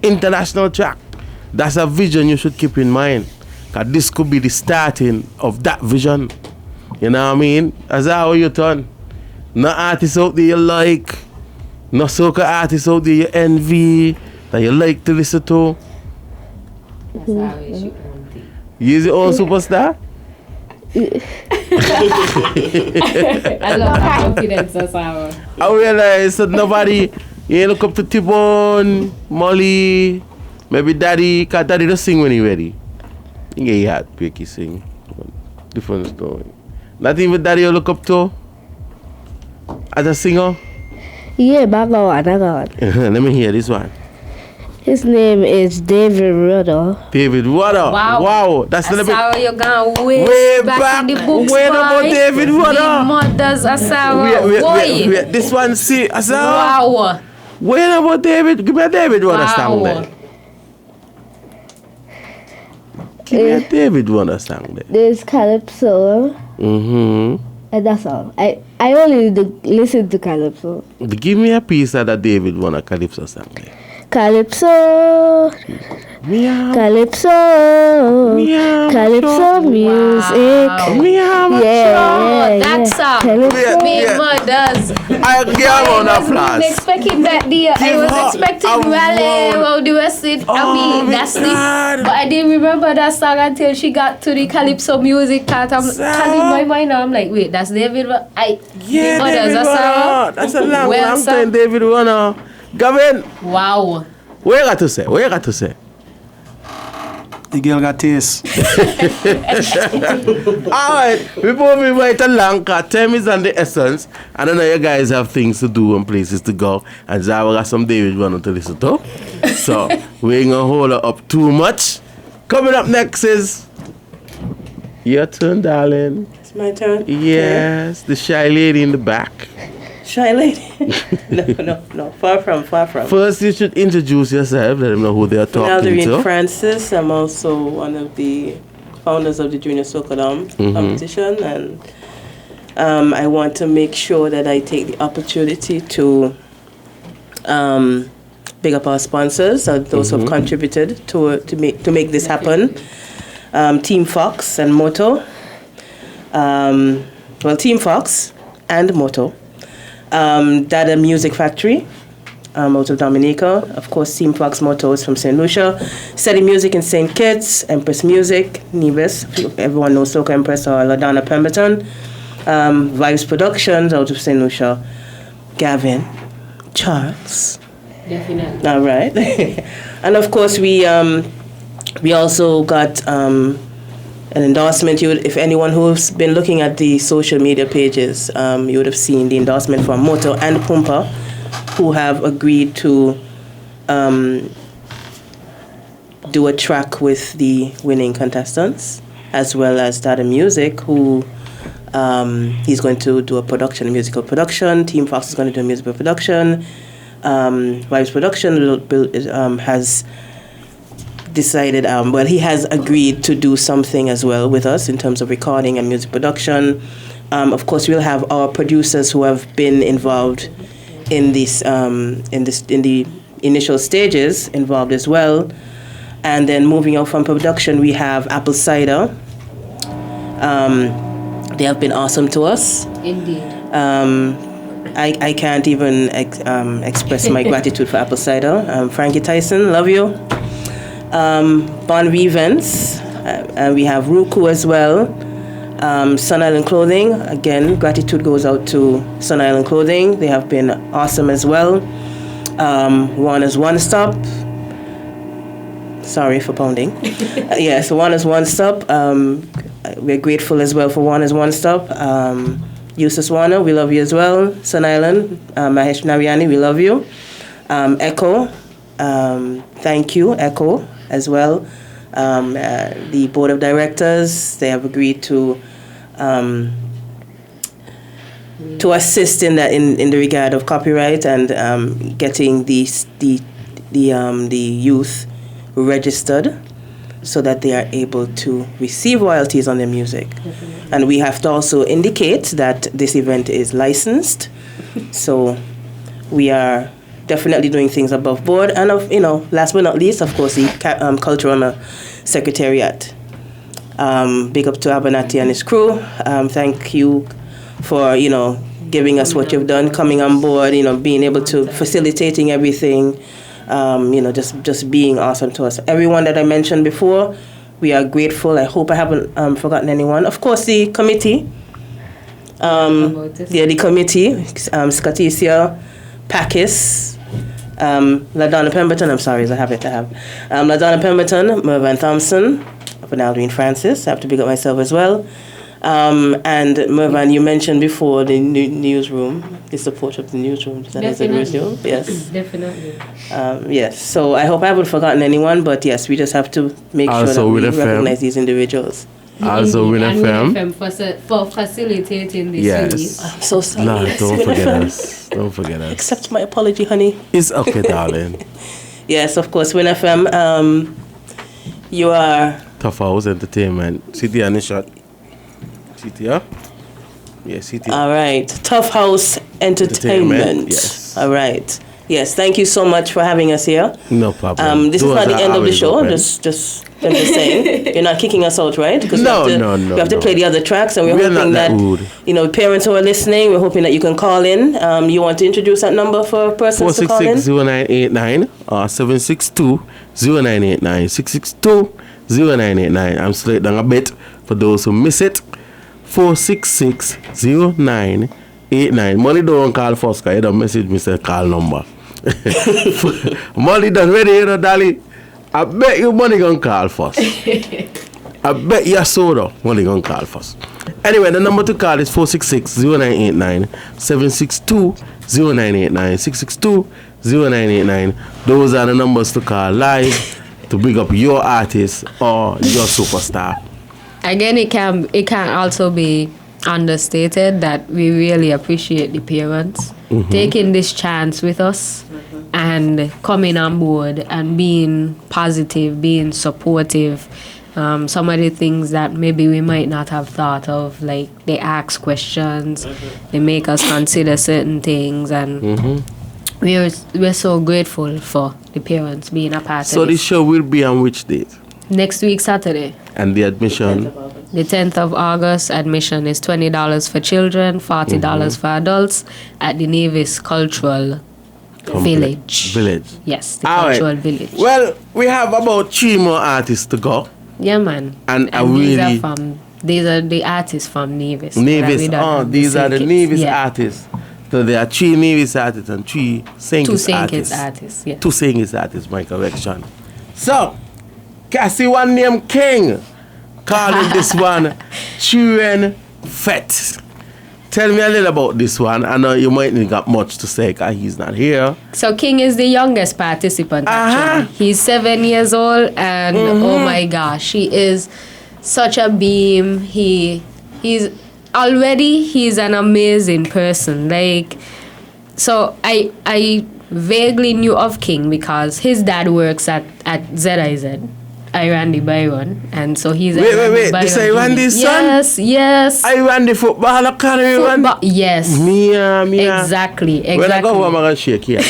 international track. That's a vision you should keep in mind. Because this could be the starting of that vision. You know what I mean? That's how you turn. No artists out there you like. No soca artists out there you envy. That you like to listen to. That's how you should own thing. You your own superstar? I love that confidence, Asara. I realize that nobody, you ain't look up to T-Bone, Molly, maybe Daddy, because Daddy does sing when he ready. You get your heart break, he sing. Different story. Not even Daddy you look up to as a singer? Yeah, I got one. Let me hear this one. His name is David Rudder. David Rudder. Wow. That's Asara, you're going way back in the books, Wait about David Rudder. Big mothers, Asara. Wait. This one, see, Asara. Wow. Wait about David. Give me a David Rudder song there. Give me a David Rudder song there. There's Calypso. And that's all. I only listen to Calypso. Give me a piece of that David Rudder Calypso song there. Calypso. Meow. Calypso. Meow. Calypso music. Meow. Yeah. That's all. Calypso. Big mothers. I give her I an wasn't applause. expecting that dear. I was expecting Raleigh. Well, the rest it. I mean, that's it. But I didn't remember that song until she got to the Calypso music part. Because in my mind, I'm like, wait, that's David. Yeah, David Rudder. That's a long time, David Rudder. Gavin. Wow. What you got to say? The girl got taste. Alright, before we wait along, cause time is on the essence. I don't know you guys have things to do and places to go. And Zara got some David running to listen to. So we ain't gonna hold her up too much. Coming up next is your turn, darling. It's my turn. Yes, the shy lady in the back. Shy lady. No. Far from. First, you should introduce yourself. Let them know who they are talking to. Francis. I'm also one of the founders of the Junior SocaDom competition, and I want to make sure that I take the opportunity to big up our sponsors, those who have contributed to make this happen. Team Fox and Moto. Team Fox and Moto. Dada Music Factory out of Dominica. Of course, Team Fox Moto is from St. Lucia. Steady Music in St. Kitts. Empress Music, Nevis. Everyone knows Soca Empress or Ladonna Pemberton. Vibes Productions out of St. Lucia. Gavin. Charles. Definitely. All right. And of course, we also got an endorsement. If anyone who's been looking at the social media pages, you would have seen the endorsement from Moto and Pumpa, who have agreed to do a track with the winning contestants, as well as Dada Music, who he's going to do a musical production. Team Fox is going to do a musical production. Vibes Production has decided, he has agreed to do something as well with us in terms of recording and music production. Of course, we'll have our producers who have been involved in this, in the initial stages involved as well. And then moving on from production, we have Apple Syder. They have been awesome to us. Indeed. I can't even express my gratitude for Apple Cider. Frankie Tyson, love you. Bon Revents, and we have Ruku as well. Sun Island Clothing, again, gratitude goes out to Sun Island Clothing. They have been awesome as well. One is One Stop. Sorry for pounding. Yes, One is One Stop. We're grateful as well for One is One Stop. Eustace Warner, we love you as well. Sun Island, Mahesh Nariani, we love you. ECCO, thank you, ECCO, as well. The board of directors, they have agreed to assist in that in the regard of copyright and getting the youth registered, so that they are able to receive royalties on their music. And we have to also indicate that this event is licensed. So we are definitely doing things above board. And last but not least, of course, the Cultural Secretariat. Big up to Abernathy and his crew. Thank you for, giving us what you've done, coming on board, being able to facilitating everything. Just being awesome to us. Everyone that I mentioned before, we are grateful. I hope I haven't forgotten anyone. Of course, the committee. The committee, Scotisia, Pakiss, Ladonna Pemberton. I'm sorry, I have. Ladonna Pemberton, Mervyn Thompson, Aldrin Francis. I have to big up myself as well. And Mervyn, you mentioned before the newsroom, the support of the newsroom. Definitely. Yes. Definitely. Yes. So I hope I haven't forgotten anyone, but yes, we just have to make sure that we recognize these individuals. Also, Win FM. For facilitating this yes. I'm so sorry. No, yes, don't Win forget FM. us. Don't forget us. Accept my apology, honey. It's okay, darling. Yes, of course, Win FM. You are Tuff House Entertainment. City and the shot. City, yeah? Yeah, City. All right. Tuff House Entertainment. Yes. All right. Yes, thank you so much for having us here. No problem. This is not the end of the show. Just saying. You're not kicking us out, right? Because No. We have to play the other tracks, and we're hoping that parents who are listening, we're hoping that you can call in. You want to introduce that number for persons to call in? 466-0989 or 762-0989. 662-0989. I'm slowing down a bit for those who miss it. 466-0989. Molly don't call first, because you don't message me say call number. Molly done ready, Dawly. I bet you money gonna call first. I bet you soda money gonna call first. Anyway, the number to call is 466-0989, 762-0989, 662-0989. Those are the numbers to call live to bring up your artist or your superstar. Again, it can also be understated that we really appreciate the parents taking this chance with us and coming on board and being positive, being supportive. Some of the things that maybe we might not have thought of, like they ask questions, they make us consider certain things, and we're so grateful for the parents being a part of So it. the show will be on which date? Next week, Saturday. And the admission? The 10th of August, admission is $20 for children, $40 for adults at the Nevis Cultural Village. Yes, the All Cultural right. Village. Well, we have about 3 more artists to go. Yeah, man. And I these are the artists from Nevis. Nevis. These are the Nevis yeah. artists. So there are 3 Nevis artists and 3 St. Two Kitts St. artists. Kitts artists, yeah. 2 St. Kitts artists, my correction. So, can I see one named King? Calling this one Children Fete. Tell me a little about this one. I know you might not got much to say because he's not here. So King is the youngest participant, actually. He's 7 years old, and oh my gosh, he is such a beam. He's an amazing person. Like, so I vaguely knew of King because his dad works at ZIZ, Irandy Byron, and so he's wait, this Irandy's son? Yes. Irandy football academy. Yes. Mia. Exactly. When I go home, I'm gonna shake here.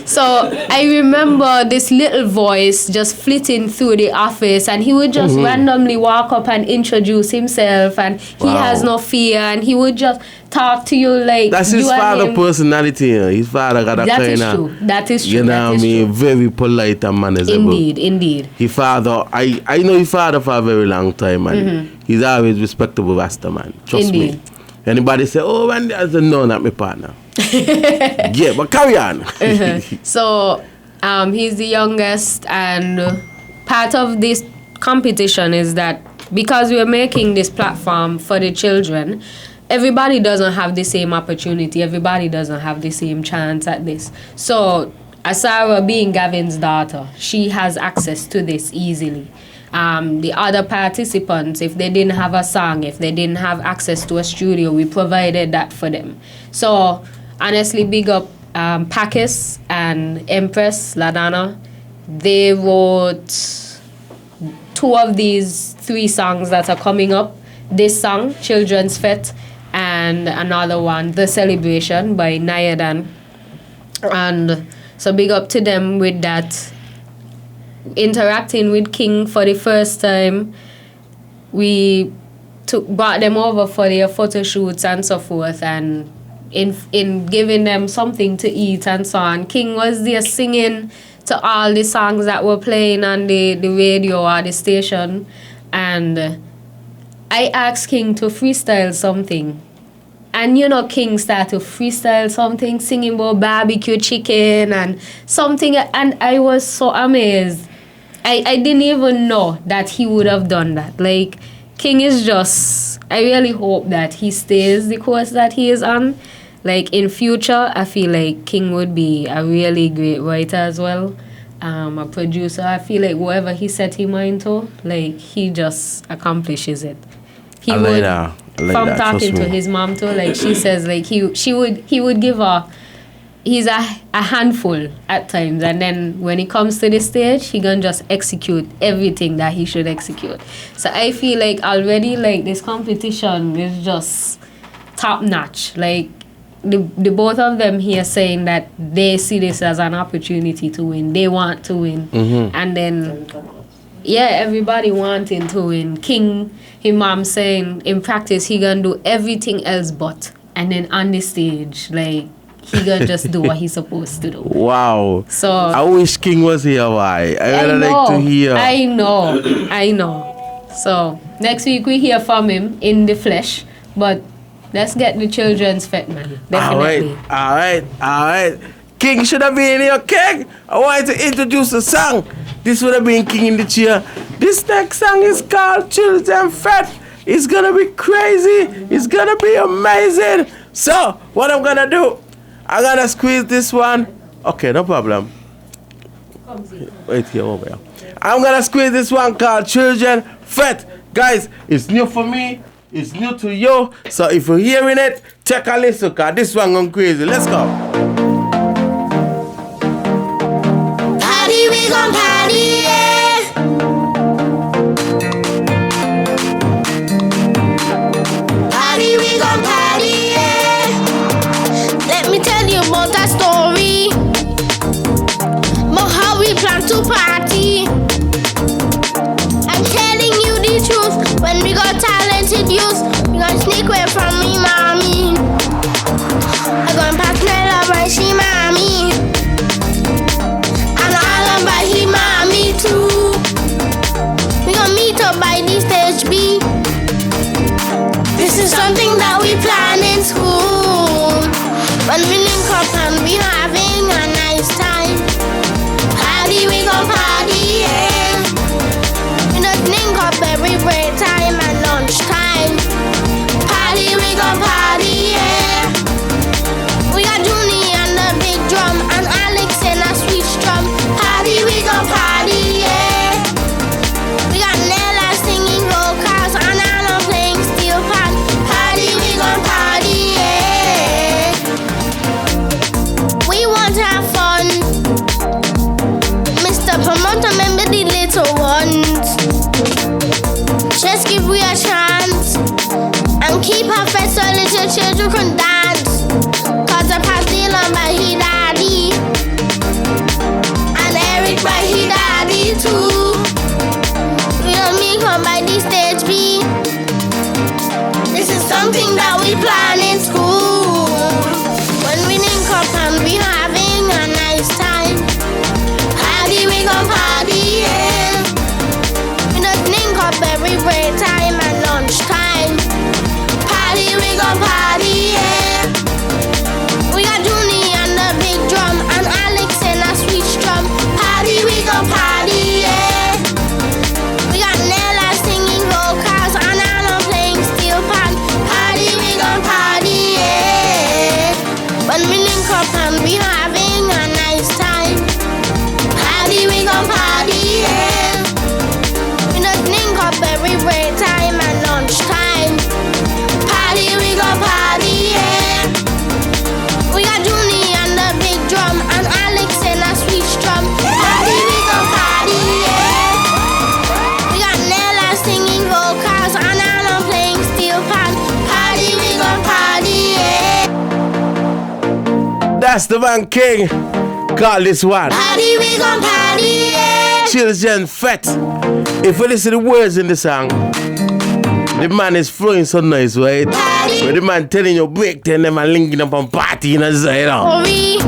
So I remember this little voice just flitting through the office, and he would just randomly walk up and introduce himself, and he has no fear, and he would just talk to you like that's his father personality. His father got a that kind is of, true. That is true. You know what I mean? Very polite and manageable. Indeed. His father, I know his father for a very long time, and he's always respectable Rasta man. Trust me. Anybody say, oh, Randy, I said, no, not my partner. Yeah, but carry on. So he's the youngest, and part of this competition is that because we're making this platform for the children, everybody doesn't have the same opportunity. Everybody doesn't have the same chance at this. So Asara, being Gavin's daughter, she has access to this easily. The other participants, if they didn't have a song, if they didn't have access to a studio, we provided that for them. So honestly, big up Pakiss and Empress, Ladonna. They wrote 2 of these 3 songs that are coming up. This song, Children's Fete, and another one, The Celebration by Niyah. And so big up to them with that. Interacting with King for the first time, we brought them over for their photo shoots and so forth, and in giving them something to eat and so on. King was there singing to all the songs that were playing on the radio or the station, and I asked King to freestyle something. And King started to freestyle something, singing about barbecue chicken and something, and I was so amazed. I didn't even know that he would have done that. Like, King is just, I really hope that he stays the course that he is on. Like, in future, I feel like King would be a really great writer as well. A producer. I feel like whatever he set his mind to, like, he just accomplishes it. He would, from talking to his mom too, like she says, like he would give her, he's a handful at times, and then when he comes to the stage, he gonna just execute everything that he should execute. So I feel like already, like, this competition is just top notch. Like, the both of them here saying that they see this as an opportunity to win. They want to win, and then everybody wanting to win. King, his mom saying in practice he gonna do everything else but, and then on the stage, like, he gonna just do what he's supposed to do. Wow. So I wish King was here. Why? I would like to hear. I know. So next week we hear from him in the flesh, but let's get the children's Fete, man. Definitely. All right. King should have been here, King. I wanted to introduce the song. This would have been King in the chair. This next song is called Children Fete. It's gonna be crazy. It's gonna be amazing. So, what I'm gonna do, I'm gonna squeeze this one. Okay, no problem. Wait here, over here. I'm gonna squeeze this one called Children Fete. Guys, it's new for me. It's new to you. So if you're hearing it, take a listen, cause this one gone crazy. Let's go. Party, we gon' party, yeah. Party, we gon' party, yeah. Let me tell you about that story. About how we plan to party. I'm telling you the truth. When we got talented youth, we gon' sneak away from me, mommy. I gon' pass my love when she mommy. And all of by he mommy too. We gon' meet up by the stage B. This is something that we plan in school. When we link up and we having a nice time. Party, we gon' party, yeah. We just link up every break time and lunchtime. Party, we gon' party, yeah. We got Jahniyah and the big drum and Alex and a sweet strum. Party, we gon' party, yeah. We got Nella singing vocals and Anna playing steel pan. Party, we gon' party, yeah. We want to have fun. Mr. Promoter, remember the little ones. Just give we a chance and keep our face so little children can dance. Cause I passed the lamb by he daddy and Eric by he daddy too. We don't mean come by the stage B. This is something that we plan in school. When we link up and we having a nice time. Party, we gon' party, yeah. We just link up every break time and lunchtime. Party, we gon' party, yeah. We got Jahniyah and the big drum and Alex and a sweet strum. Party, we gon' party, yeah. We got Nella singing vocals and Anna playing steel pan. Party, we gon' party, yeah. When we link up and we having a nice time. Party, we gon' party, yeah. We just link up every break time and lunchtime. Party, we gon' party, yeah. We got Jahniyah and the big drum and Alex and a sweet strum. Party, we gon' party, yeah. We got Nella singing vocals and Anna playing steel pan. Party, we gon' party, yeah. That's the man King. Call this one Party, we gon' party, yeah. Children Fete. If you listen to the words in the song, the man is flowing so nice, right? Party, But the man telling you break then them and linking up and party in a Zyon. hurry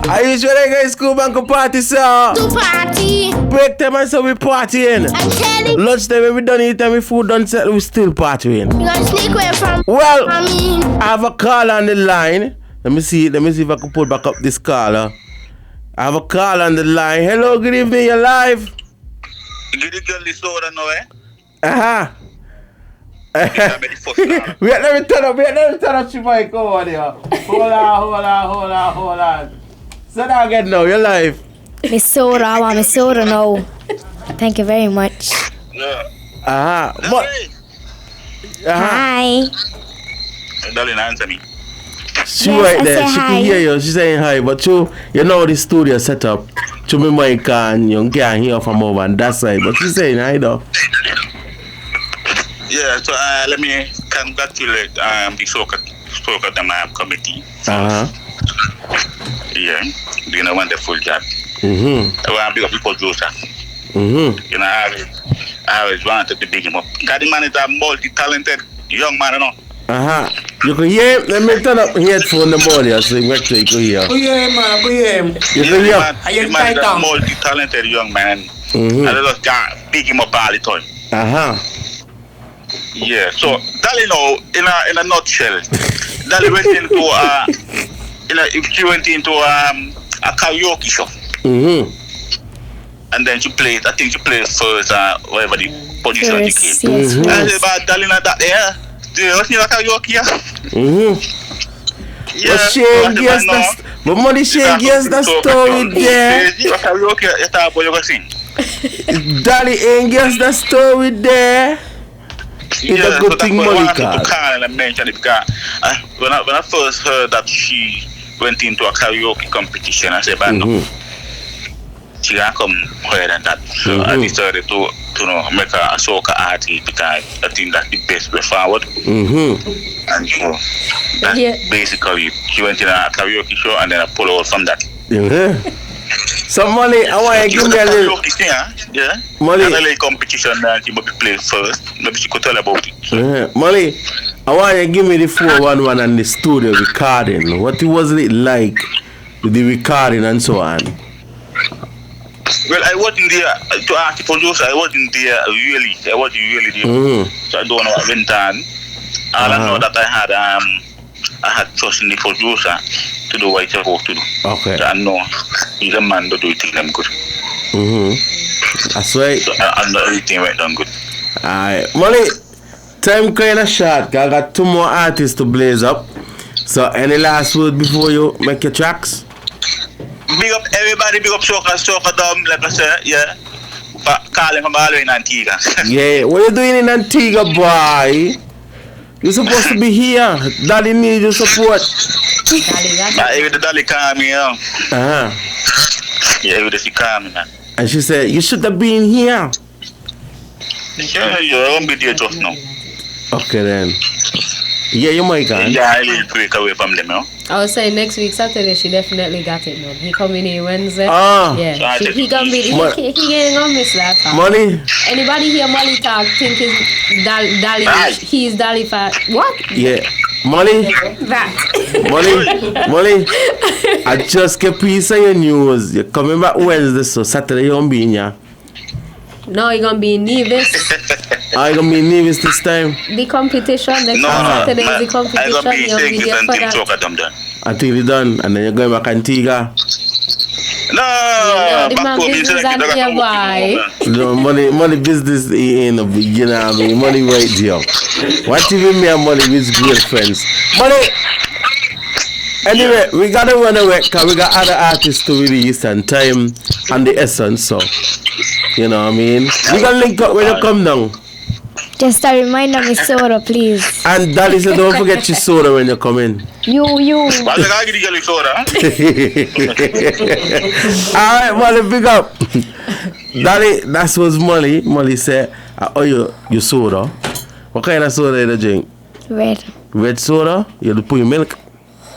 Are you sure they go to school and go party, sir? to party. Break them and so we partying. I'm telling you, Lunch time when we done eat and we food done set, we still partying. we gon' sneak away from Well, mommy. I have a call on the line. Let me see if I can pull back up this caller. I have a call on the line. Hello, good evening, you're live. Get the girl this order now, eh? Uh-huh. Let me first now. Wait, let me turn up your mic over there. Hold on. Say that again now, you're live. Miss Soda, I want Miss Soda now. Thank you very much. Yeah. Uh-huh. But, Dawly. Hi. Darling, answer me. she Yes, right I there. say She hi. can hear you. She's saying hi. But you know the studio set up. To me mic and you can't hear from over on that side. But she's saying hi though. Yeah, so let me congratulate the SocaDom committee. Uh-huh. Yeah, doing a wonderful job. Mm-hmm. I want to big up people, Joseph. Mm-hmm. You know, I always wanted to big him up. Because the man is a multi-talented young man, you know. Uh-huh. You can hear him? Let me turn up headphone the morning so make sure you can hear. Go hear him, man. Go hear him. You can hear? The man is a multi-talented young man. Mm-hmm. And I just can't big him up all the time. Uh-huh. Yeah, so Dawly now, in a nutshell, Dawly went into she went into a karaoke show. And then she played, I think she played first, whatever the position she came. Yes, I said, but darling, that there, what's your karaoke? Yeah. But Shane, yes, but money Shane, yes, the story there. Karaoke, you talk about you go sing. Dawly ain't guess the story there. It's a good thing money card. I mentioned it because when I first heard that she went into a karaoke competition, I said, but no. She can't come higher than that. So I decided to make her a soca artist because I think that's the best way forward. And so that's basically she went in a karaoke show and then I pull out from that. So Molly, I want to give me a little Molly. Another competition that she maybe play first. Maybe she could tell about it. Molly, I want you to give me the 411 and the studio recording. What was it like with the recording and so on? Well, I wasn't there to ask the producer. I wasn't there really. I wasn't really there. So I don't know what went on. All I know that I had trust in the producer to do what he's supposed to do. Okay. So I know he's a man to do things them good. That's right. So I know everything went done good. Alright. Molly, time kind of short. I got 2 more artists to blaze up. So any last word before you make your tracks? Big up everybody, big up SocaDom, like I said, yeah. Calling from all the way in Antigua. Yeah, what you doing in Antigua, boy? You're supposed to be here. Daddy needs your support. Every day Dawly call me, Yeah, every day she call me, man. And she said, you should have been here. Yeah, I won't be there just now. Okay then. Yeah, you might can. Yeah, I will break away from them, you know. I was saying next week Saturday she definitely got it now. He coming here Wednesday. Yeah. He gonna be he gonna miss that time. Money. Anybody hear Molly talk think he's Dawly he's Dawly for what? Yeah. Molly. That. Molly. I just get piece of your news. You're coming back Wednesday, so Saturday you gonna be in here. No, you're gonna be in Nevis. I gonna be in Nevis this time. The competition, Saturday is the competition. I gonna be saying there for that. SocaDom done. Until it's done, and then you're going back Antigua. No, the man business and here, boy. No, money business ain't a beginner. I mean, money right here. What even me and money with great friends? Money. Anyway, we gotta run away because we got other artists to release and time and the essence. So, you know what I mean? We gonna link up when you come down. Just a reminder, Miss Soda, please. And Dawlisa, don't forget your soda when you come in. You. Why you gotta give the yellow soda? Alright, Molly, big up. Dawly, that was Molly. Molly said, oh, you soda. What kind of soda you drink? Red. Red soda? You put your milk?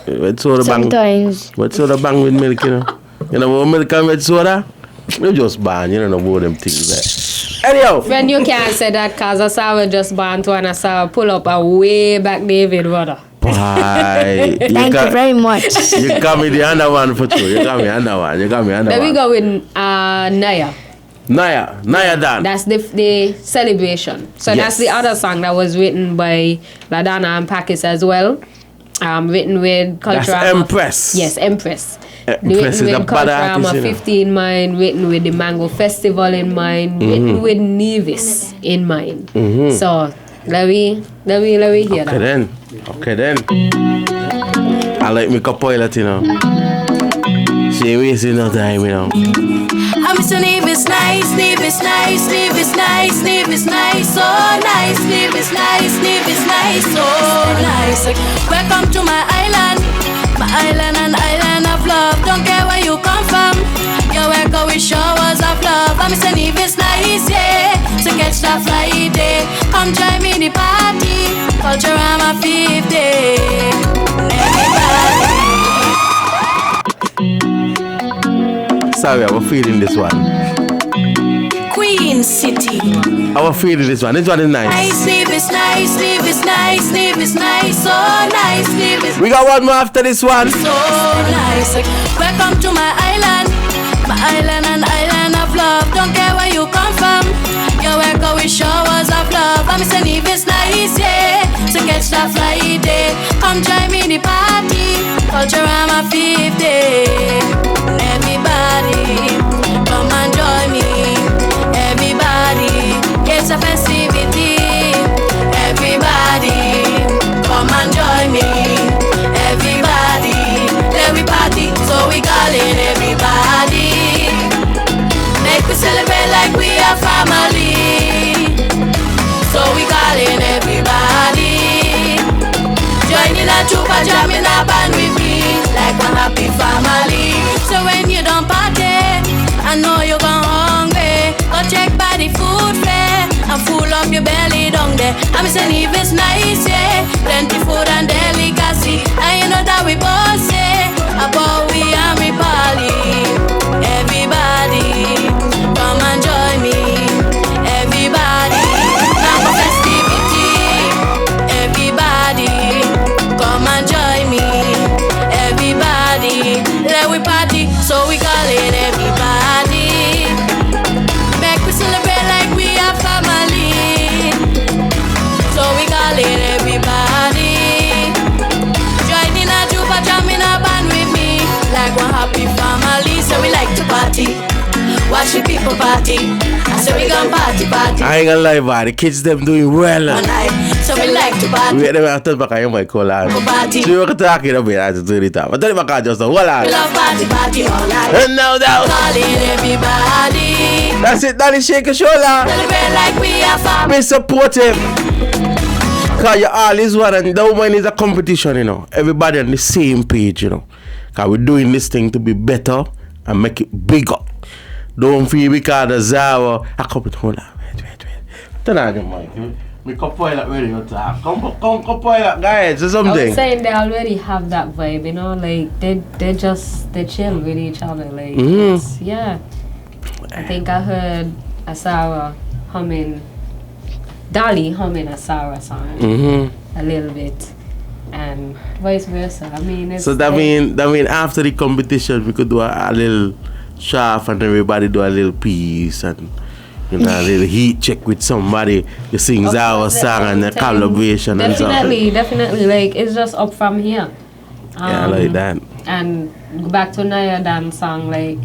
Red soda bang. Sometimes. Red soda bang with milk, you know. You know what milk and red soda? You just ban, you don't know about them things there. Anyhow. When you can't say that because Asara just born to an Asara pull up a way back David, brother. Why? Thank you very much. You got me the other one for two. You got me another one. Then we go with Niyah. Niyah done. That's the celebration. So that's the other song that was written by Ladonna and Pakiss as well. Written with Culture. That's Empress. Yes, Empress. Empress written is with Culture 50 in mind, written with the Mango Festival in mind, written with Nevis in mind. So let me hear that. Okay then. I like me a pilot, you know. She ain't wasting no time, you know. I'm Mr. Nevis nice, Nevis nice, Nevis nice, Nevis nice, so nice, Nevis nice, Nevis nice, so nice. Welcome to my island and island of love. Don't care where you come from, you're welcome with showers of love. I'm Mr. Nevis nice, yeah, to catch that Friday. Come join me in the party, Culture-Rama 50. Sorry, I was feeling this one. Queen City. I was feeling this one. This one is nice. Nice, Nevis nice, Nevis nice, Nevis nice, so nice, Nevis. We got one more after this one. So nice. Welcome to my island and island of love. Don't care where you come from, you're welcome with showers of love. I'm Mr. Nevis nice, yeah, to catch that Friday. Come join me in the party, Culture-Rama 50. celebrate like we are family. So we calling everybody. Joining a troop, a jamming a band with me, like a happy family. So when you don't party, I know you're gone hungry. Go check by the food fair and full up your belly down there. I'm saying if it's nice, yeah, plenty food and delicacy. And you know that we both say about we and we party. Everybody, come and join me. Everybody, now for festivity. Everybody, come and join me. Everybody, let we party, so we call it everybody. Make we celebrate like we are family. So we call it everybody. Joining a troop, a jamming a band with me, like one happy family. So we like to party, watch the people party. I say we gon' party. I ain't gonna lie, man. The kids them doing well. So we like to party. We have to back on my call on. Party. So you're talking about it to the time. But tell me back just hold on. We love party all night. And now that Calling everybody. that's it, Dawly, shake your shoulder. Celebrate like we are family. Be supportive. Cause you all is one and the woman is a competition, you know. Everybody on the same page, you know. Cause we're doing this thing to be better and make it bigger. Don't feel because the Zara. I come with hold on. Wait. Turn on your mic. We can point that ready to talk. Come point that, guys. Say I something. was saying they already have that vibe, you know, like they chill with each other, like it's, yeah. I think I heard Asara humming, Dawly humming Asara song a little bit, and vice versa. I mean, it's So that mean after the competition we could do a little shaft and everybody do a little piece and you know a little heat check with somebody. You sing our song and a collaboration and stuff. Definitely, like it's just up from here. Yeah, I like that. And go back to Niyah dance song, like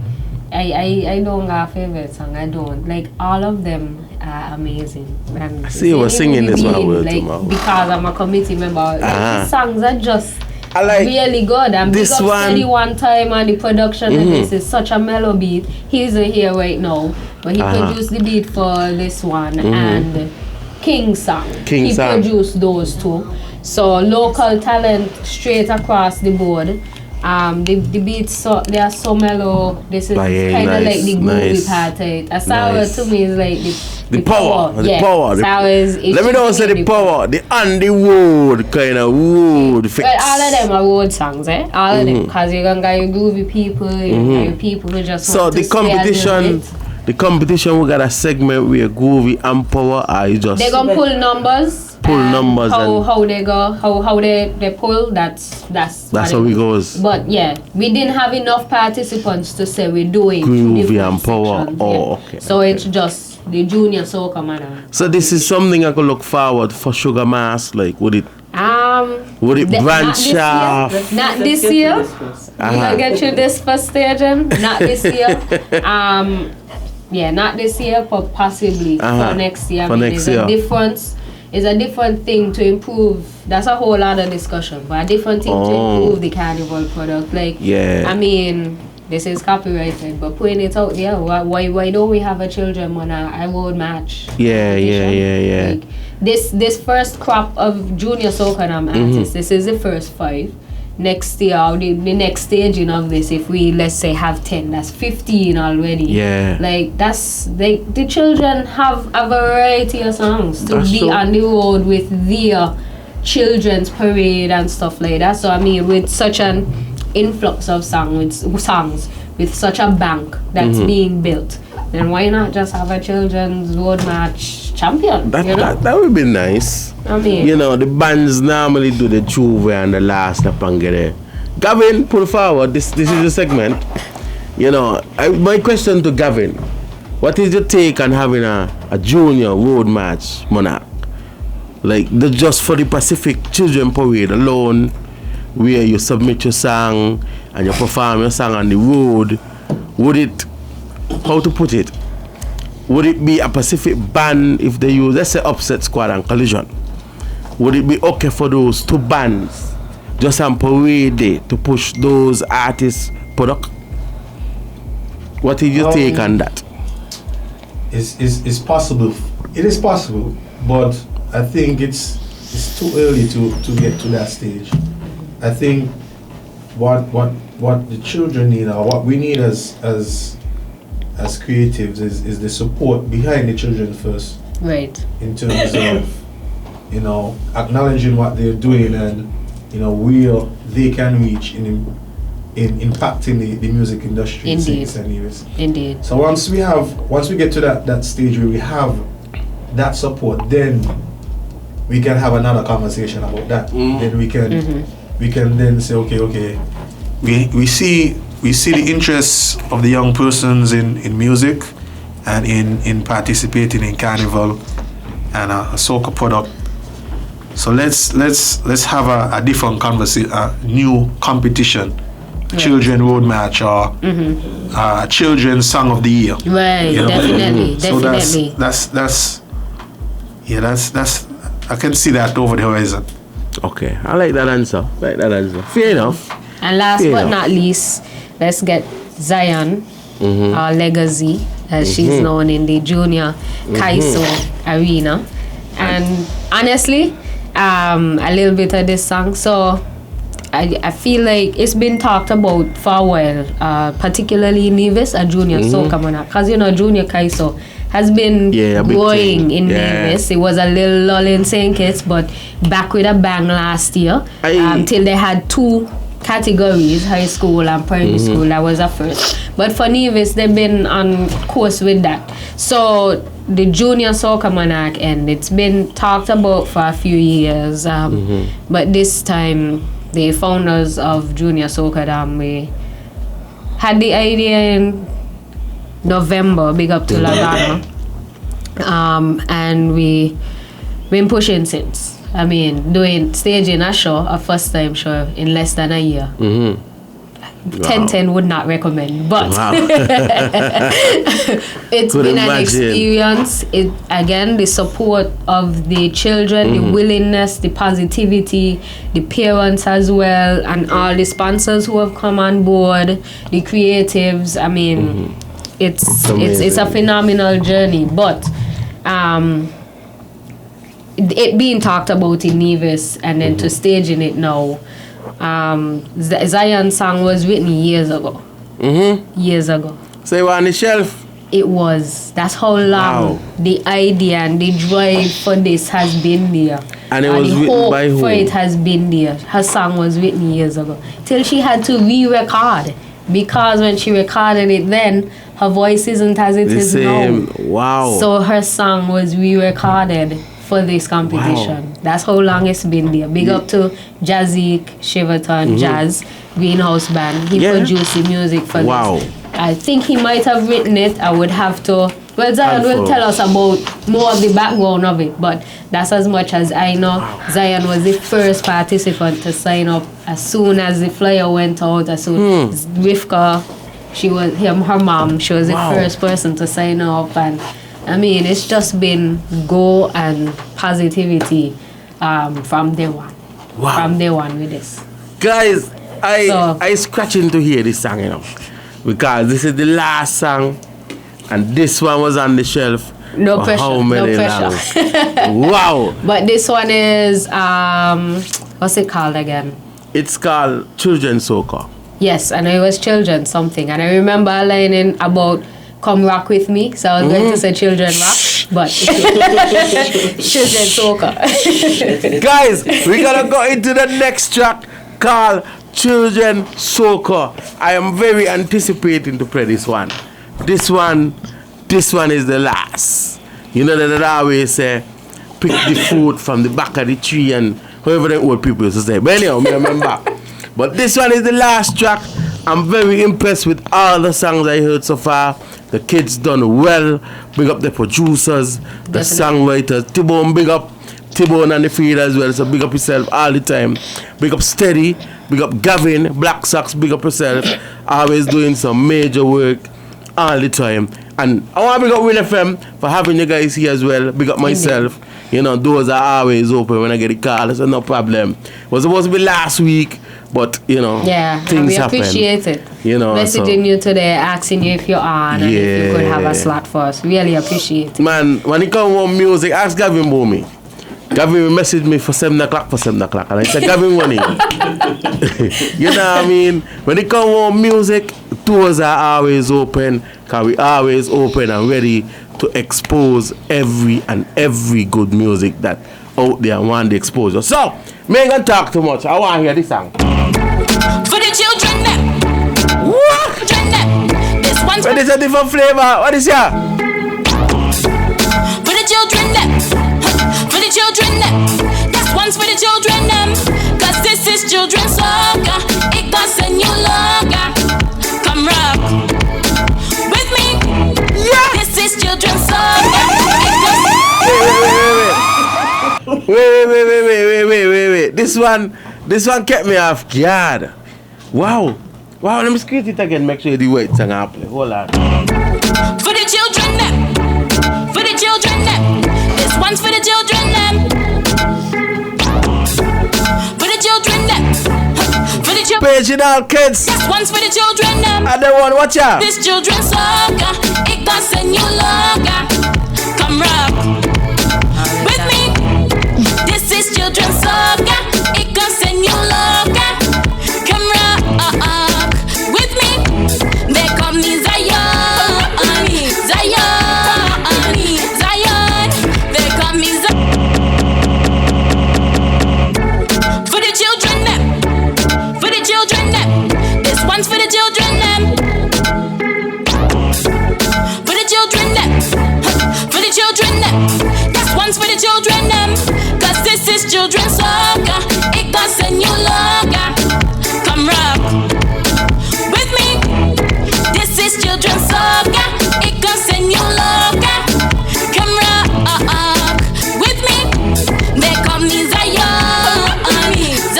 I don't have a favorite song. I don't like all of them are amazing. And I see you were singing this one word like, tomorrow. because I'm a committee member. Like, these songs are just I like really good. And this big up one. Steady one time on the production. And this is such a mellow beat. He isn't here right now, but he produced the beat for this one and King's song. He produced those two. So local talent straight across the board. The beats they are so mellow. This is kind of like the groovy part of it. Asara to me is like the power. The power. Let me know say the power. The on the wood kind of wood fix. Well, all of them are road songs, eh? All of them, because you're gonna get your groovy people, your people who just so want to the competition. The competition we got a segment where groovy and power are you just. They gonna pull numbers. How they go, how they pull. That's how it goes. But yeah, we didn't have enough participants to say we're doing groovy and power. Sections, okay. So it's just the junior soca man. So this is something I could look forward for Sugar Mass. Like would it branch off? Not this year. We'll get you this first stage. Not this year. Yeah, not this year, but possibly for next year. There's a difference. It's a different thing to improve. That's a whole other discussion. But a different thing to improve the carnival product. Like, I mean, this is copyrighted, but putting it out there, why don't we have a children on a road match? Yeah. Like, this first crop of junior SocaDom artists, this is the first 5. Next year, the next staging of this, if we let's say have 10, that's 15 already. Yeah. Like that's like the children have a variety of songs to be on the road with their children's parade and stuff like that. So I mean, with such an influx of songs, with such a bank that's being built, then why not just have a children's road match champion? That would be nice. I mean, you know, the bands normally do the Juve and the last up and get it. Gavin, pull forward. This is the segment. You know, my question to Gavin: what is your take on having a junior road match monarch? Like just for the Pacific Children Parade alone, where you submit your song and you perform your song on the road. Would it? How to put it? Would it be a Pacific band if they use, let's say, Upset Squad and Collision? Would it be okay for those 2 bands just on parade day to push those artists' product? What is your take on that? is possible. It is possible, but I think it's too early to get to that stage. I think what the children need, or what we need as creatives, is the support behind the children first. Right. In terms of, you know, acknowledging what they're doing and, you know, where they can reach in impacting the music industry. Indeed. Indeed. So once we get to that stage where we have that support, then we can have another conversation about that. Then we can then say, okay, we see the interests of the young persons in music and in participating in carnival and a soca product. So let's have a different conversation, a new competition, children road match or children's song of the year. Right, you know? Definitely. So that's I can see that over the horizon. Okay, I like that answer. Fair enough. And last but not least, let's get Zyon, our legacy, as she's known in the junior Kaiso arena. And honestly, a little bit of this song. So I feel like it's been talked about for a while, particularly Nevis, a junior soca monarch. Because, you know, junior Kaiso has been growing in Nevis. It was a little lull in St. Kitts, but back with a bang last year. Till they had 2 categories, high school and primary school. That was a first. But for Nevis, they've been on course with that. So the junior soca monarch, and it's been talked about for a few years. But this time, the founders of Junior SocaDom, we had the idea in November, big up to Ladonna. And we been pushing since. I mean, staging a show, a first time show in less than a year. 10/10 would not recommend, but it's been an experience. It again, the support of the children, the willingness, the positivity, the parents as well, and all the sponsors who have come on board, the creatives. I mean, it's a phenomenal journey. But it being talked about in Nevis and then to staging it now. Zion's song was written years ago. Years ago. So it was on the shelf? It was. That's how long the idea and the drive for this has been there. And it was written by who? For it has been there. Her song was written years ago. Till she had to re-record. Because when she recorded it then, her voice isn't as it is now. Wow. So her song was re-recorded for this competition. That's how long it's been there. Big up to Jazzy, Shiverton, Jazz, Greenhouse Band. He produced the music for this. I think he might have written it. I would have to. Well, Zyon will tell us about more of the background of it, but that's as much as I know. Zyon was the first participant to sign up as soon as the flyer went out. As soon as Rivka, her mom, she was the first person to sign up, and I mean, it's just been go and positivity from day one. From day one with this. Guys, I scratching to hear this song, you know, because this is the last song, and this one was on the shelf. No pressure. How many hours? Wow. But this one is what's it called again? It's called Children's Soca. Yes, and it was children something, and I remember lining about come rock with me, so I was going to say children rock, but children soca. Guys, we're gonna go into the next track called Children Soca. I am very anticipating to play this one. This one is the last. You know that I always say, pick the fruit from the back of the tree, and however the old people used to say. But anyhow, I remember. But this one is the last track. I'm very impressed with all the songs I heard so far. The kids done well. Big up the producers, the songwriters. T-Bone, big up T-Bone and the field as well. So big up yourself all the time. Big up Steady. Big up Gavin. Black Sox, big up yourself. Always doing some major work all the time. And I want to big up Win FM for having you guys here as well. Big up myself. You know, doors are always open when I get a call. So no problem. It was supposed to be last week, but you know, things we happen. appreciate it. You know, messaging you today, asking you if you're on and if you could have a slot for us. Really appreciate it. Man, when it comes on music, ask Gavin about me. Gavin messaged me for 7 o'clock, and I said, Gavin, what you know what I mean? When it comes on music, doors are always open, because we always open and ready to expose every good music that out there and want the exposure. So, me ain't gonna talk too much. I want to hear this song. For the children, them. What? Children, them. This one's But it's a different flavor. What is here? for the children, them. For the children, them. This one's for the children, them. Cause this is children's soca. It got a new logo. Come rock with me. Yeah. This is children's soca. Wait. This one kept me off guard. Wow, let me screen it again. Make sure the weights and I'll play. Hold on. For the children, them. For the children, them. This one's for the children, them. For the children, them. For the children. Paging all kids. This one's for the children, them. And the one, watch out. This children's soca. It got a new logo. Come rock with me. This is children's soca. It got a new logo. Come rock with me. They call me Zyon. They call me Zyon. For the children, them. For the children, them. This one's for the children, them. For the children, them. For the children, them. This one's for the children, them. Cause this is children's soca. It got a new logo. Come rock with me. This is children's soca. It got a new logo. Come rock with me. They call me Zyon. They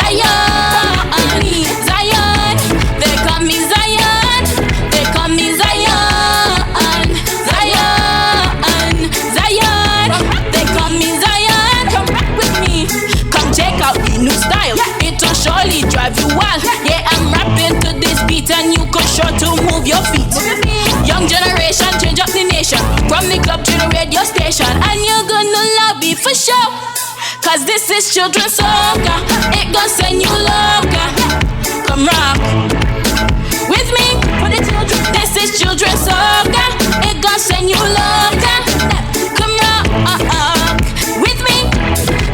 call me Zyon. They call me Zyon. They call me Zyon. Come rock with me. Come check out the new style. It'll surely drive you wild. Yeah, I'm rapping to this beat and you can sure to move your feet. Young generation, change up the nation. From the club to the radio station. And you're gonna love it for sure. Cause this is children's soca. It got a new logo. Come rock with me. For the children. This is children's soca. It got a new logo. Come rock with me.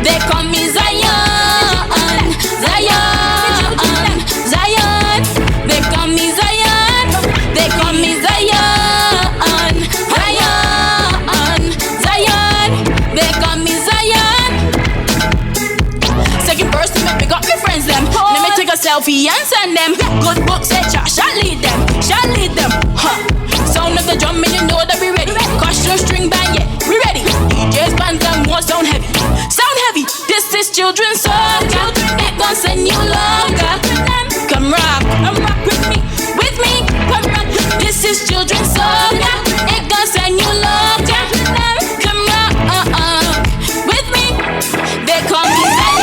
They call me Zyon. They call me Zyon. They call me Zyon. They call me Zyon. Second verse to me, pick up my friends them. Let me take a selfie and send them. Good book said shall lead them. Huh. Sound of the drum and you know that we ready. Caution string band, yeah, we ready. DJs bands and more sound heavy. This is children's soca. It gon' send you longer. Come rock with me. Come rock. This is children's soca. It gon' send you longer. Come rock with me. They call me Zyon.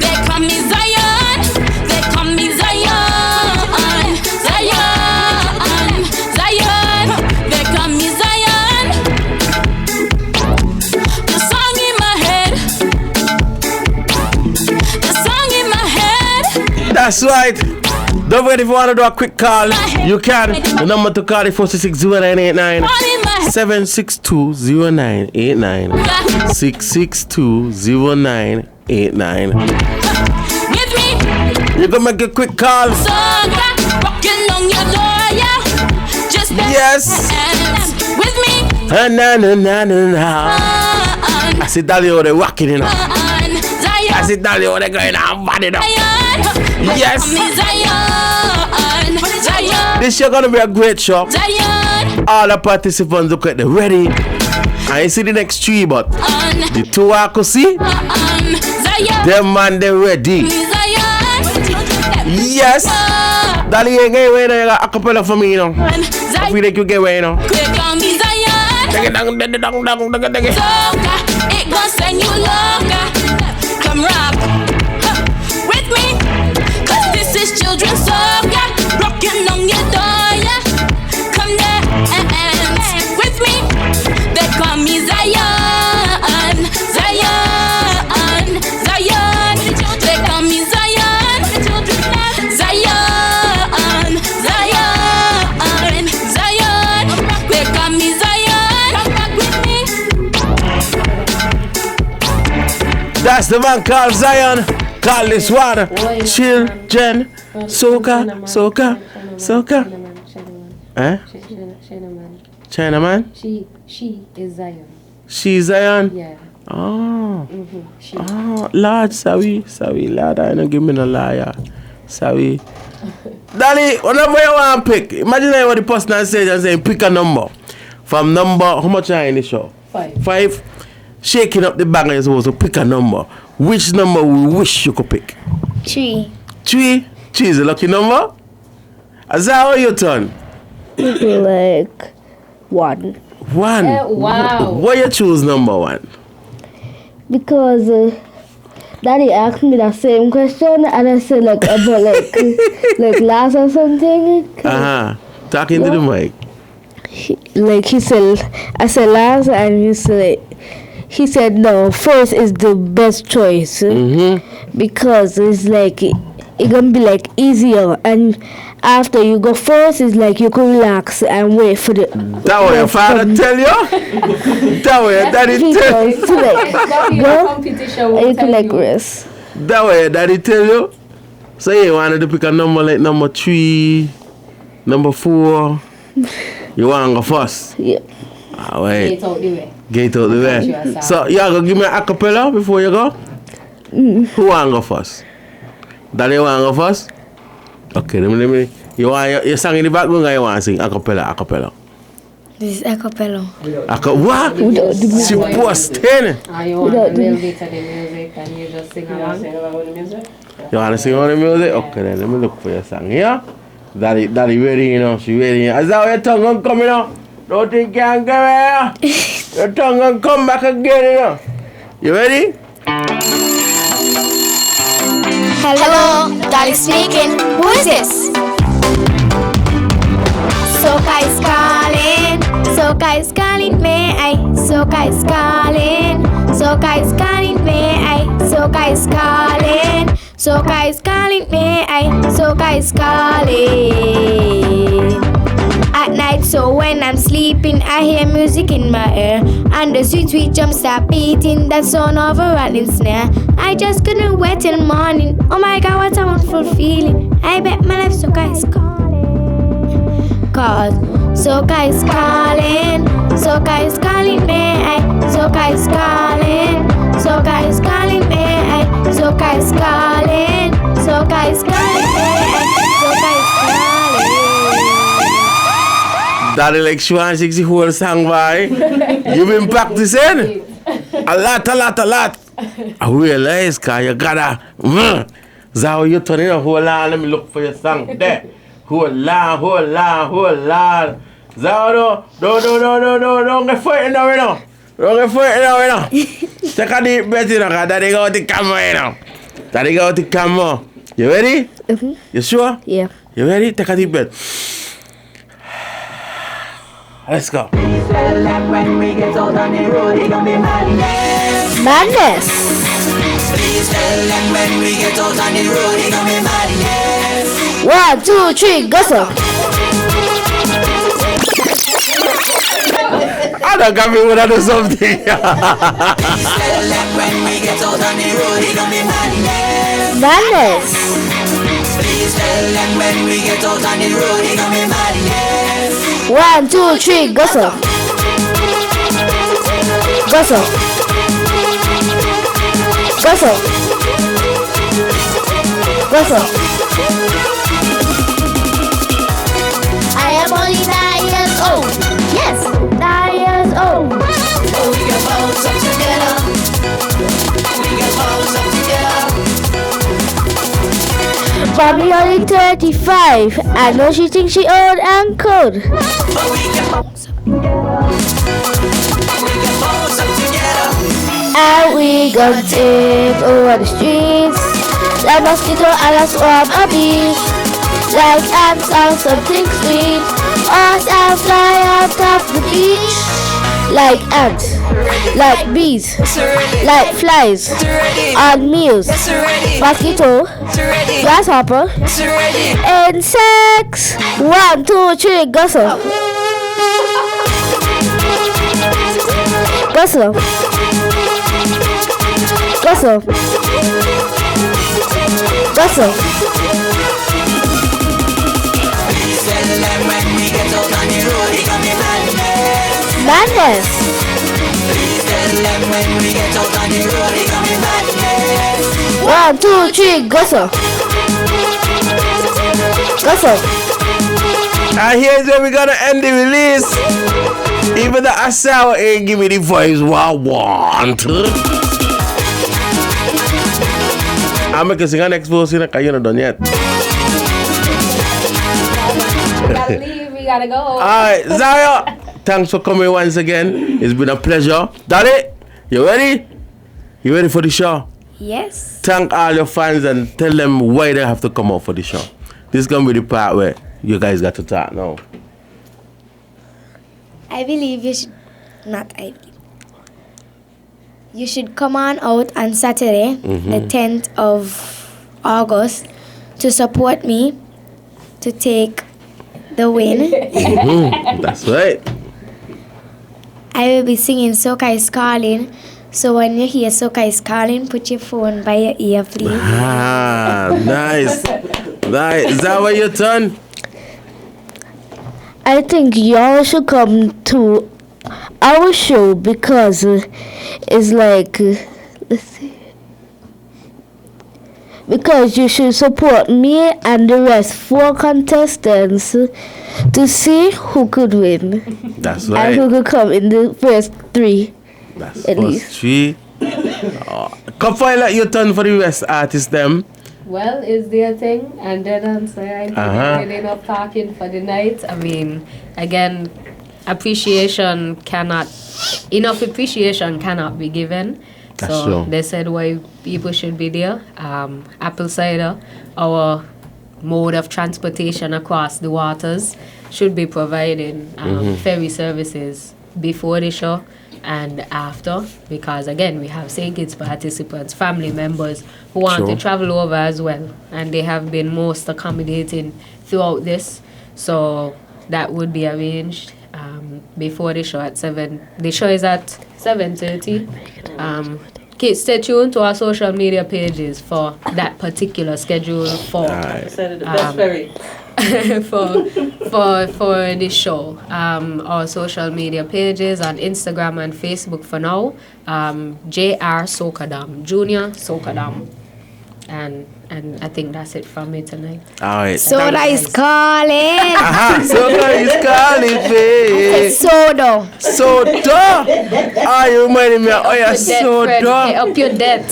They call me Zyon. They call me Zyon. They call me Zyon. The song in my head. That's right. Don't forget if you want to do a quick call, you can. The number to call is 466-0989. 762-0989. 662-0989. You can make a quick call. Yes. With me. I see Dawly over there rocking it up. I see Dawly over there going on body up. Yes. This show gonna be a great show. All the participants look at the ready. I ain't see the next three, but the two I could see. Them man they ready. Yes. Dawly ain't getting away now. You got a capella for me, you know. I feel like you get away now. it gon' send you longer. Come rock with me, 'cause this is children's soca. Rockin' on your door, yeah. Come dance with me. They call me Zyon, Zyon, Zyon. They call me Zyon, Zyon, Zyon, Zyon. They call me Zyon. Come rock with me. That's the man called Zyon. Call this one Children Soca, Soca, Soca. Eh? Chinaman? She is Zyon. She's Zyon? Yeah. Oh. She. Oh, Lord, sorry, Lord, I don't give me no liar. Sorry. Dawly, whatever you want to pick. Imagine what the person says and saying pick a number. From number, how much are in the show? 5. Shaking up the bag and you're supposed to pick a number. Which number we wish you could pick? 3. 3? 3 is a lucky number? Is that how you turn? Like 1. 1? Wow. Why you choose number 1? Because Daddy asked me that same question and I said like about like last or something. Talking to the mic. He said, I said last and he said no, first is the best choice. Because it's like it gonna be like easier, and after you go first it's like you can relax and wait for the that way your father tell you. That way your daddy tell you. You can like rest. That way your daddy tell you. So you wanted to pick a number like number 3, number 4. You want to go first? Yeah. Wait. Get out the way. Get out the way. So you gonna give me a capella before you go? Who want to go first? Daddy want to go first? Okay, let me. You want your song in the background or you want to sing a cappella? This is a capella. What? She posted. You want a little bit of the music and you just sing along? You want to sing on the music? Okay, then let me look for your song here. Daddy ready, you know. She ready. Is that how your tongue gonna come, you know? Don't think you can come here. Your tongue gonna come back again, you know. You ready? Hello, Dawly speaking. Who is this? Soca is calling. Soca is calling, may I? Soca is calling. Soca is calling, may I? Soca is calling. Soca is calling, may I? Soca is calling. At night, so when I'm sleeping, I hear music in my ear, and the sweet drums start beating, that sound of a rattling snare. I just couldn't wait till morning. Oh my God, what a wonderful feeling! I bet my life Soca is calling. 'Cause Soca is calling. Soca is calling, may I? Soca is calling. Soca is calling, may I? Soca is calling. Soca is calling, may I? Soca is calling. Daddy like she wants to sing the whole song, boy. You been practicing? A lot. I realize, cause you gotta. How you turning a whole lot? Let me look for your song there. Whole lot. Zao, don't get fighting now, you know. Take a deep breath, you know, cause Daddy got the camera, You ready? You sure? Yeah. You ready? Take a deep breath. Let's go. When we get out on the road, it gonna be madness. Madness. Please tell them when we get out on the road, it gonna be madness. 1, 2, 3, go so. I don't got me with do something. Please tell them when we get out on the road, it gonna be madness. Madness. Please tell them when we get out on the road, it gonna be madness. 1, 2, 3, go so. Go so. Go so. Go so. I am only 9 years old. Yes, 9 years old. Oh, we can bounce up together. We can bounce up together. Bobby only 35. I know she thinks she old and cold. But we can bounce up together. And we gon' take over the streets like mosquito and a swarm of bees, like ants on something sweet. Us and fly on top the beach, like ants, like bees, like flies on meals, mosquito, grasshopper, insects. 1, 2, 3, gossip. Gossip. Gossip. Gossip. Madness. One, two, three, gossip. Gossip. And here's where we're gonna end the release. Even the Asara ain't give me the voice what I want. I'm going to sing an next verse because you're not done yet. We gotta leave, we gotta go. Alright, Zyon, thanks for coming once again. It's been a pleasure. Dawly, you ready? You ready for the show? Yes. Thank all your fans and tell them why they have to come out for the show. This is going to be the part where you guys got to talk now. I believe you should, not I believe. You should come on out on Saturday, the 10th of August, to support me to take the win. That's right. I will be singing Soca is Calling. So when you hear Soca is Calling, put your phone by your ear, please. Ah, nice. Nice. Is that what your turn? I think y'all should come to our show because it's like, let's see. Because you should support me and the rest 4 contestants to see who could win. That's right. And who could come in the first 3. That's at first least. 3. Come find out your turn for the rest artists them. Well, is there a thing? And then answer. I think we're enough talking for the night. I mean, again, enough appreciation cannot be given. That's so true. They said why people should be there. Apple cider, our mode of transportation across the waters, should be providing ferry services before the show and after, because again we have St. Kitts participants, family members who want to travel over as well, and they have been most accommodating throughout this, so that would be arranged before the show at 7. The show is at 7:30. Stay tuned to our social media pages for that particular schedule for for this show. Our social media pages on Instagram and Facebook for now. JR SocaDom, Junior SocaDom, and I think that's it from me tonight. All right. Soda is calling. Soca is calling, babe. Soda. Soda. Ah, you reminded me of Pay soda. up your debt.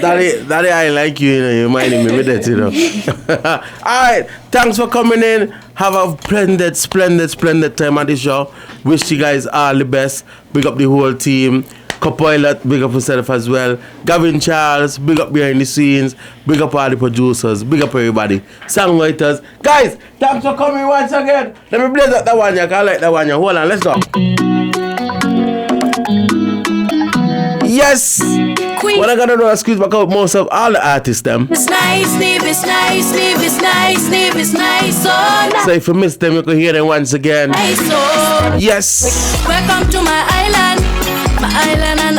Daddy, I like you, you reminded me with that, All right, thanks for coming in. Have a splendid time at the show. Wish you guys all the best. Big up the whole team. Co-pilot, big up yourself as well. Gavin Charles, big up behind the scenes. Big up all the producers. Big up everybody. Songwriters. Guys, thanks for coming once again. Let me blaze up that one. I like that one. Hold on, let's go. Yes. What I gotta do is squeeze back out most of all the artists them. It's nice, Nevis, nice, Nevis, nice, Nevis, nice, so nice. So if you miss them, you can hear them once again. Nice, so yes. welcome to my island and